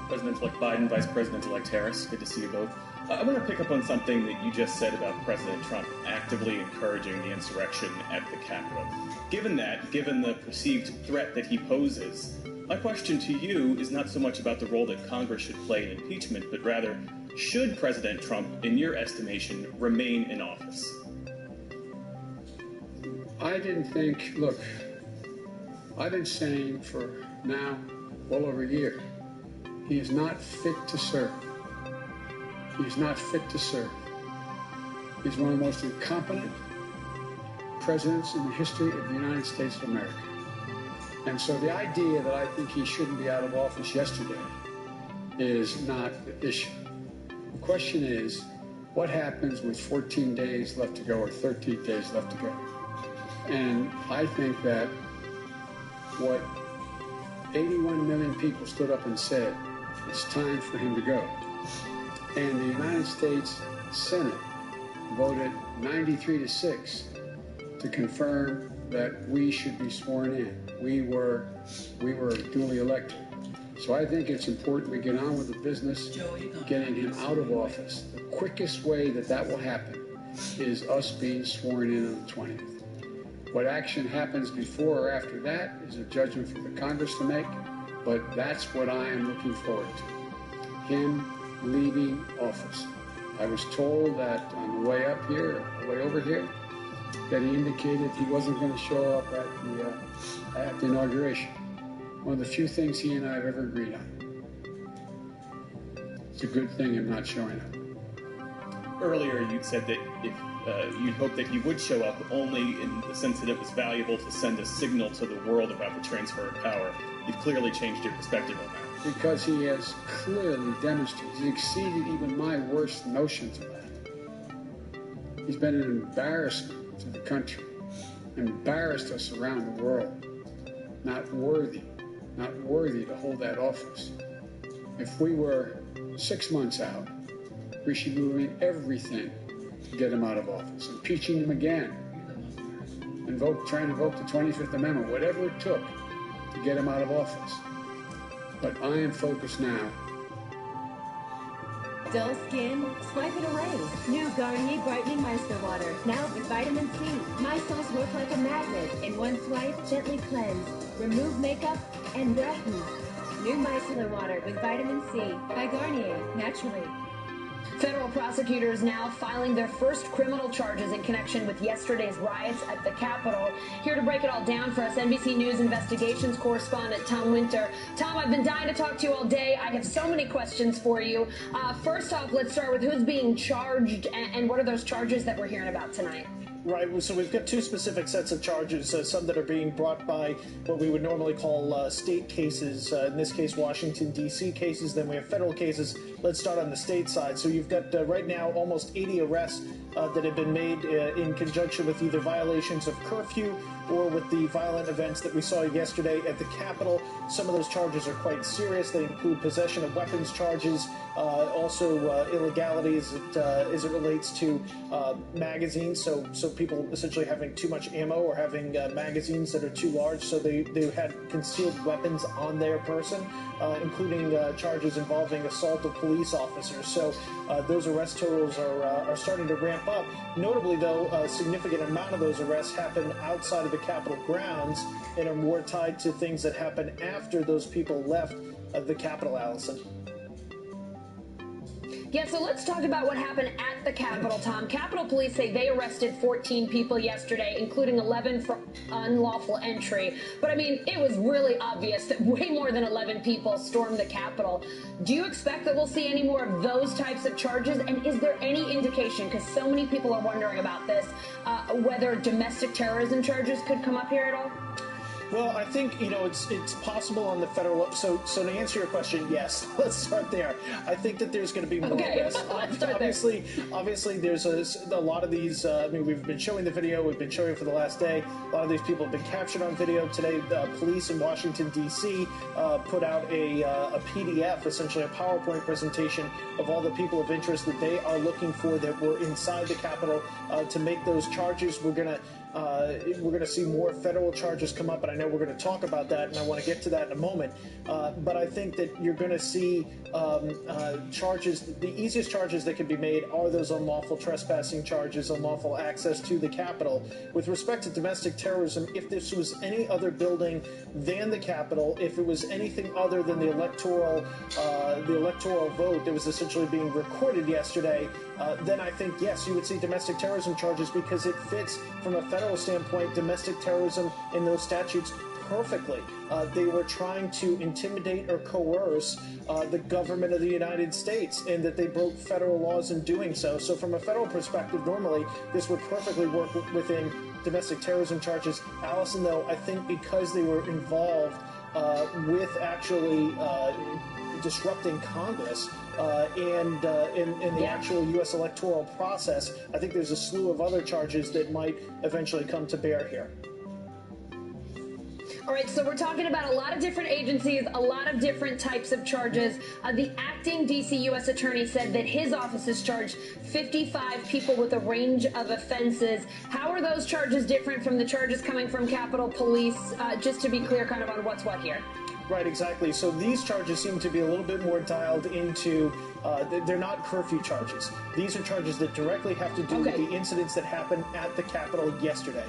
President-elect Biden, Vice President-elect Harris, good to see you both. I want to pick up on something that you just said about President Trump actively encouraging the insurrection at the Capitol. Given the perceived threat that he poses, my question to you is not so much about the role that Congress should play in impeachment, but rather, should President Trump, in your estimation, remain in office? Look, I've been saying for now well over a year, he is not fit to serve. He's not fit to serve. He's one of the most incompetent presidents in the history of the United States of America. And so the idea that I think he shouldn't be out of office yesterday is not the issue. The question is, what happens with 14 days left to go or 13 days left to go? And I think that what 81 million people stood up and said, it's time for him to go. And the United States Senate voted 93-6 to confirm that we should be sworn in. We were duly elected. So I think it's important we get on with the business, getting him out of office. The quickest way that will happen is us being sworn in on the 20th. What action happens before or after that is a judgment for the Congress to make, but that's what I am looking forward to, him leaving office. I was told that on the way up here, the way over here, that he indicated he wasn't going to show up at the inauguration. One of the few things he and I have ever agreed on. It's a good thing him not showing up. Earlier, you said that if you'd hope that he would show up only in the sense that it was valuable to send a signal to the world about the transfer of power. You've clearly changed your perspective on that. Because he has clearly demonstrated, he's exceeded even my worst notions of that. He's been an embarrassment to the country, embarrassed us around the world, not worthy to hold that office. If we were 6 months out, We should be doing everything to get him out of office, impeaching him again, and trying to vote the 25th Amendment, whatever it took to get him out of office. But I am focused now. Dull skin? Swipe it away. New Garnier Brightening Micellar Water. Now with vitamin C. Micelles work like a magnet. In one swipe, gently cleanse, remove makeup, and brighten. New Micellar Water with vitamin C by Garnier, naturally. Federal prosecutors now filing their first criminal charges in connection with yesterday's riots at the Capitol. Here to break it all down for us, NBC News investigations correspondent Tom Winter. Tom, I've been dying to talk to you all day. I have so many questions for you. First off, let's start with who's being charged and what are those charges that we're hearing about tonight? Right, so we've got two specific sets of charges, some that are being brought by what we would normally call state cases, in this case Washington, D.C. cases, then we have federal cases. Let's start on the state side. So you've got right now almost 80 arrests that have been made in conjunction with either violations of curfew or with the violent events that we saw yesterday at the Capitol. Some of those charges are quite serious. They include possession of weapons charges, also illegalities as it relates to magazines, so people essentially having too much ammo or having magazines that are too large, so they had concealed weapons on their person, including charges involving assault of police officers. So those arrest totals are starting to ramp up. Notably, though, a significant amount of those arrests happen outside of the Capitol grounds and are more tied to things that happen after those people left the Capitol, Allison. Yeah, so let's talk about what happened at the Capitol, Tom. Capitol Police say they arrested 14 people yesterday, including 11 for unlawful entry. But, I mean, it was really obvious that way more than 11 people stormed the Capitol. Do you expect that we'll see any more of those types of charges? And is there any indication, because so many people are wondering about this, whether domestic terrorism charges could come up here at all? Well, I think, it's possible on the federal. So to answer your question, yes. Let's start there. I think that there's going to be more arrests. Obviously, there's a lot of these. We've been showing the video. We've been showing it for the last day. A lot of these people have been captured on video. Today, the police in Washington, D.C. Put out a PDF, essentially a PowerPoint presentation of all the people of interest that they are looking for that were inside the Capitol to make those charges. We're going to see more federal charges come up, and I know we're going to talk about that, and I want to get to that in a moment. But I think that you're going to see charges. The easiest charges that can be made are those unlawful trespassing charges, unlawful access to the Capitol. With respect to domestic terrorism, if this was any other building than the Capitol, if it was anything other than the electoral vote that was essentially being recorded yesterday, then I think, yes, you would see domestic terrorism charges because it fits from a federal standpoint, domestic terrorism in those statutes perfectly. They were trying to intimidate or coerce the government of the United States, and that they broke federal laws in doing so. So from a federal perspective, normally this would perfectly work within domestic terrorism charges. Allison, though, I think because they were involved with actually disrupting Congress and the actual U.S. electoral process, I think there's a slew of other charges that might eventually come to bear here. All right, so we're talking about a lot of different agencies, a lot of different types of charges. The acting D.C. U.S. attorney said that his office has charged 55 people with a range of offenses. How are those charges different from the charges coming from Capitol Police? Just to be clear kind of on what's what here. Right, exactly. So these charges seem to be a little bit more dialed into, they're not curfew charges. These are charges that directly have to do with the incidents that happened at the Capitol yesterday.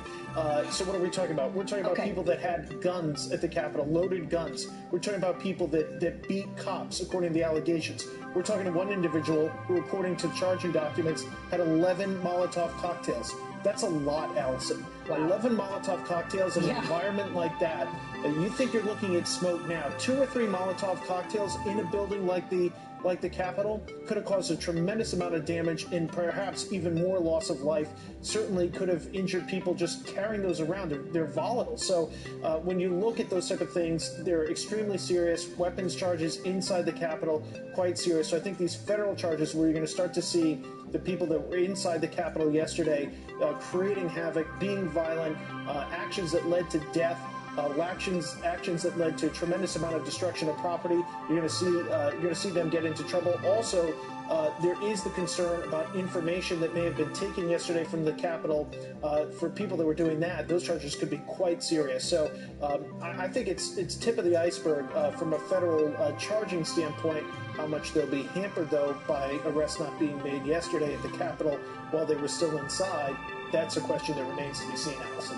So what are we talking about? We're talking about people that had guns at the Capitol, loaded guns. We're talking about people that beat cops, according to the allegations. We're talking to one individual who, according to charging documents, had 11 Molotov cocktails. That's a lot, Allison. Wow. 11 Molotov cocktails in an environment like that. You think you're looking at smoke now. 2 or 3 Molotov cocktails in a building like the Capitol could have caused a tremendous amount of damage and perhaps even more loss of life. Certainly could have injured people just carrying those around. They're volatile. So when you look at those type of things, they're extremely serious. Weapons charges inside the Capitol, quite serious. So I think these federal charges where you're going to start to see the people that were inside the Capitol yesterday creating havoc, being violent, actions that led to death, actions that led to a tremendous amount of destruction of property. You're going to see them get into trouble. Also, there is the concern about information that may have been taken yesterday from the Capitol. For people that were doing that, those charges could be quite serious. So I think it's tip of the iceberg from a federal charging standpoint. How much they'll be hampered, though, by arrests not being made yesterday at the Capitol while they were still inside. That's a question that remains to be seen, Allison.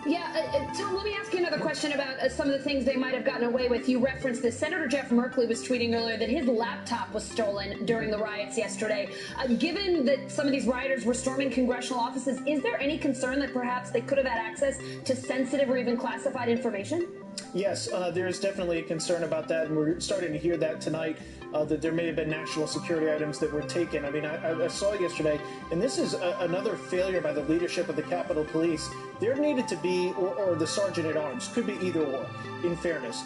Yeah, Tom, let me ask you another question about some of the things they might have gotten away with. You referenced this. Senator Jeff Merkley was tweeting earlier that his laptop was stolen during the riots yesterday. Given that some of these rioters were storming congressional offices, is there any concern that perhaps they could have had access to sensitive or even classified information? Yes, there is definitely a concern about that, and we're starting to hear that tonight, that there may have been national security items that were taken. I mean, I saw yesterday, and this is another failure by the leadership of the Capitol Police. There needed to be, or the Sergeant at Arms, could be either or, in fairness.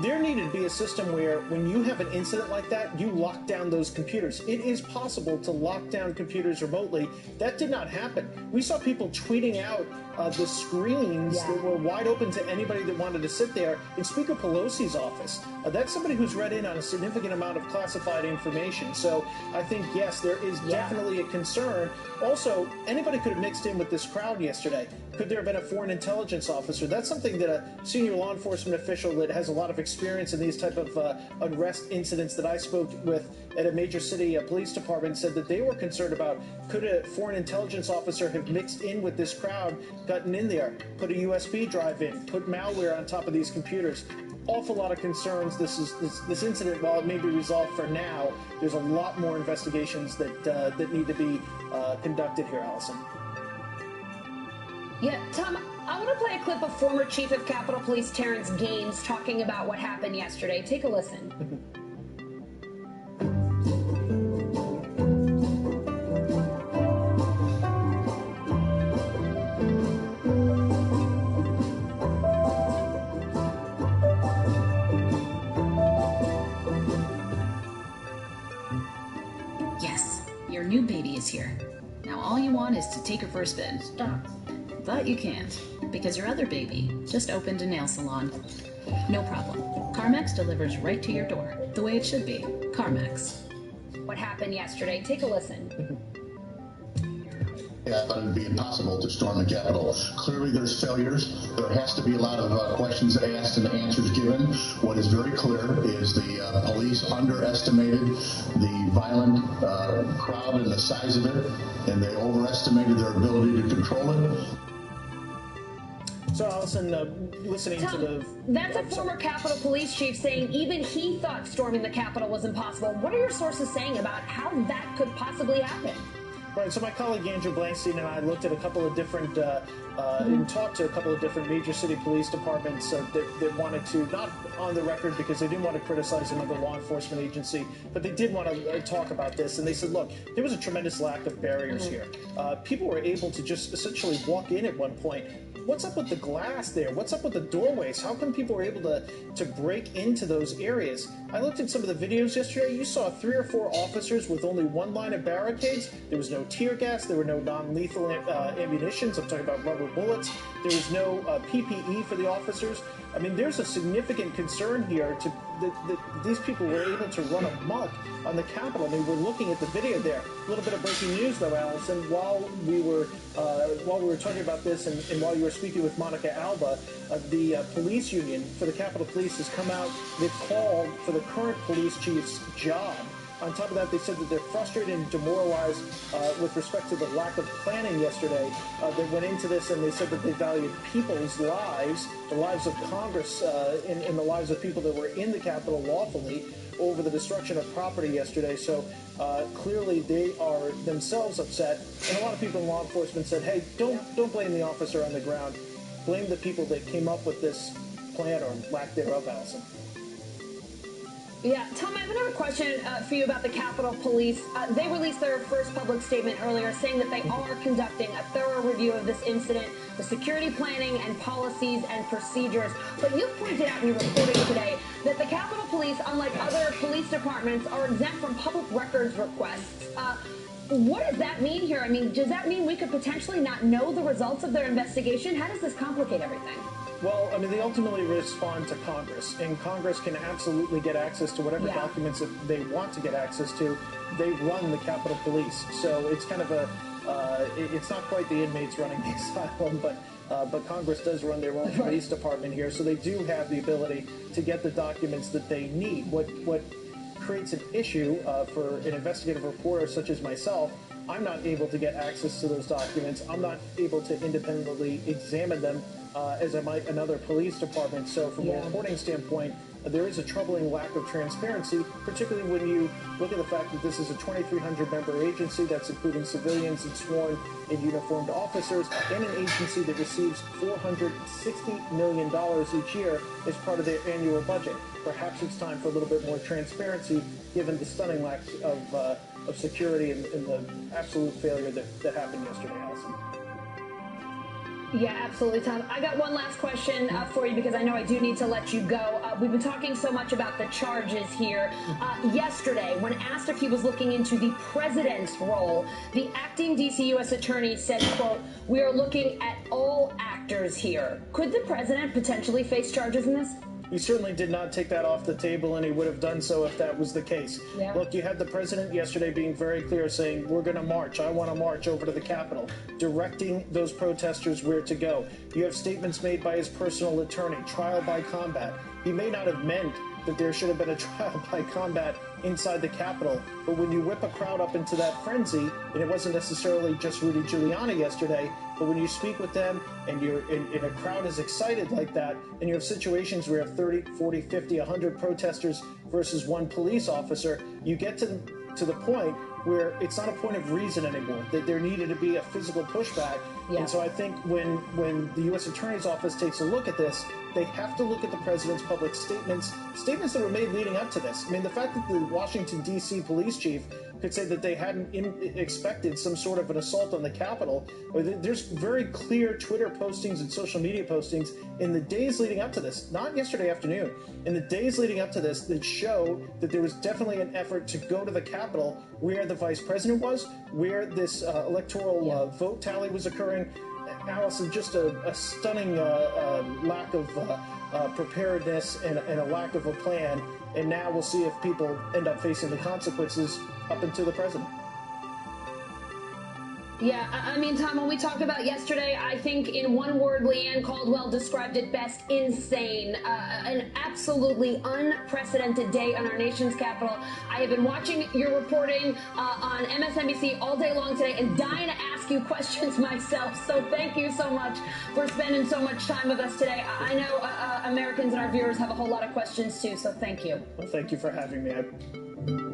There needed to be a system where when you have an incident like that, you lock down those computers. It is possible to lock down computers remotely. That did not happen. We saw people tweeting out the screens that were wide open to anybody that wanted to sit there in Speaker Pelosi's office. That's somebody who's read in on a significant amount of classified information. So I think, yes, there is definitely a concern. Also, anybody could have mixed in with this crowd yesterday. Could there have been a foreign intelligence officer? That's something that a senior law enforcement official that has a lot of experience in these type of unrest incidents that I spoke with at a major city police department said that they were concerned about. Could a foreign intelligence officer have mixed in with this crowd, gotten in there, put a USB drive in, put malware on top of these computers? Awful lot of concerns. This incident, while it may be resolved for now, there's a lot more investigations that need to be conducted here, Allison. Yeah, Tom, I want to play a clip of former Chief of Capitol Police Terrence Gaines talking about what happened yesterday. Take a listen. Yes, your new baby is here. Now all you want is to take her for a spin. Stop. But you can't, because your other baby just opened a nail salon. No problem. CarMax delivers right to your door, the way it should be. CarMax. What happened yesterday? Take a listen. I thought it would be impossible to storm the Capitol. Clearly there's failures. There has to be a lot of questions asked and answers given. What is very clear is the police underestimated the violent crowd and the size of it, and they overestimated their ability to control it. So, Allison, listening Tom, to the... That's a former Capitol Police chief saying even he thought storming the Capitol was impossible. What are your sources saying about how that could possibly happen? Right, so my colleague Andrew Blankstein and I looked at a couple of different, and talked to a couple of different major city police departments that wanted to, not on the record because they didn't want to criticize another law enforcement agency, but they did want to talk about this. And they said, look, there was a tremendous lack of barriers here. People were able to just essentially walk in at one point. What's up with the glass there? What's up with the doorways? How come people were able to break into those areas? I looked at some of the videos yesterday. You saw 3 or 4 officers with only one line of barricades. There was no tear gas. There were no non-lethal ammunitions. I'm talking about rubber bullets. There was no PPE for the officers. I mean, there's a significant concern here that these people were able to run amok on the Capitol. I mean, we're looking at the video there. A little bit of breaking news, though, Allison. While we were talking about this, and while you were speaking with Monica Alba, the police union for the Capitol Police has come out. They've called for the current police chief's job. On top of that, they said that they're frustrated and demoralized with respect to the lack of planning yesterday that went into this, and they said that they valued people's lives, the lives of Congress, and the lives of people that were in the Capitol lawfully over the destruction of property yesterday. So clearly they are themselves upset, and a lot of people in law enforcement said, hey, don't blame the officer on the ground. Blame the people that came up with this plan or lack thereof, Allison. Yeah, Tom, I have another question for you about the Capitol Police. They released their first public statement earlier saying that they are conducting a thorough review of this incident, the security planning and policies and procedures. But you pointed out in your reporting today that the Capitol Police, unlike other police departments, are exempt from public records requests. What does that mean here? I mean, does that mean we could potentially not know the results of their investigation? How does this complicate everything? Well, I mean, they ultimately respond to Congress, and Congress can absolutely get access to whatever documents that they want to get access to. They run the Capitol Police, so it's kind of a, it's not quite the inmates running the asylum, but Congress does run their own police department here, so they do have the ability to get the documents that they need. What creates an issue for an investigative reporter such as myself, I'm not able to get access to those documents. I'm not able to independently examine them as I might another police department. So from a reporting standpoint, there is a troubling lack of transparency, particularly when you look at the fact that this is a 2,300-member agency that's including civilians and sworn and uniformed officers, and an agency that receives $460 million each year as part of their annual budget. Perhaps it's time for a little bit more transparency, given the stunning lack of security and the absolute failure that happened yesterday, Allison. Yeah, absolutely, Tom. I got one last question for you because I know I do need to let you go. We've been talking so much about the charges here. Yesterday, when asked if he was looking into the president's role, the acting D.C. U.S. attorney said, quote, "We are looking at all actors here." Could the president potentially face charges in this? He certainly did not take that off the table, and he would have done so if that was the case. Yeah. Look, you had the president yesterday being very clear, saying, we're going to march. I want to march over to the Capitol, directing those protesters where to go. You have statements made by his personal attorney, trial by combat. He may not have meant that there should have been a trial by combat inside the Capitol, but when you whip a crowd up into that frenzy, and it wasn't necessarily just Rudy Giuliani yesterday, but when you speak with them and you're in a crowd is excited like that, and you have situations where you have 30, 40, 50, 100 protesters versus one police officer, you get to the point where it's not a point of reason anymore, that there needed to be a physical pushback. Yeah. And so I think when the U.S. Attorney's Office takes a look at this, they have to look at the president's public statements that were made leading up to this. I mean, the fact that the Washington, D.C. police chief could say that they hadn't expected some sort of an assault on the Capitol. There's very clear Twitter postings and social media postings in the days leading up to this, not yesterday afternoon, in the days leading up to this that show that there was definitely an effort to go to the Capitol where the vice president was, where this electoral vote tally was occurring. Allison, just a stunning lack of preparedness and a lack of a plan. And now we'll see if people end up facing the consequences up into the president. Yeah, I mean, Tom, when we talk about yesterday, I think in one word, Leanne Caldwell described it best: insane. An absolutely unprecedented day on our nation's capital. I have been watching your reporting on MSNBC all day long today and dying to ask you questions myself. So thank you so much for spending so much time with us today. I know Americans and our viewers have a whole lot of questions too, so thank you. Well, thank you for having me.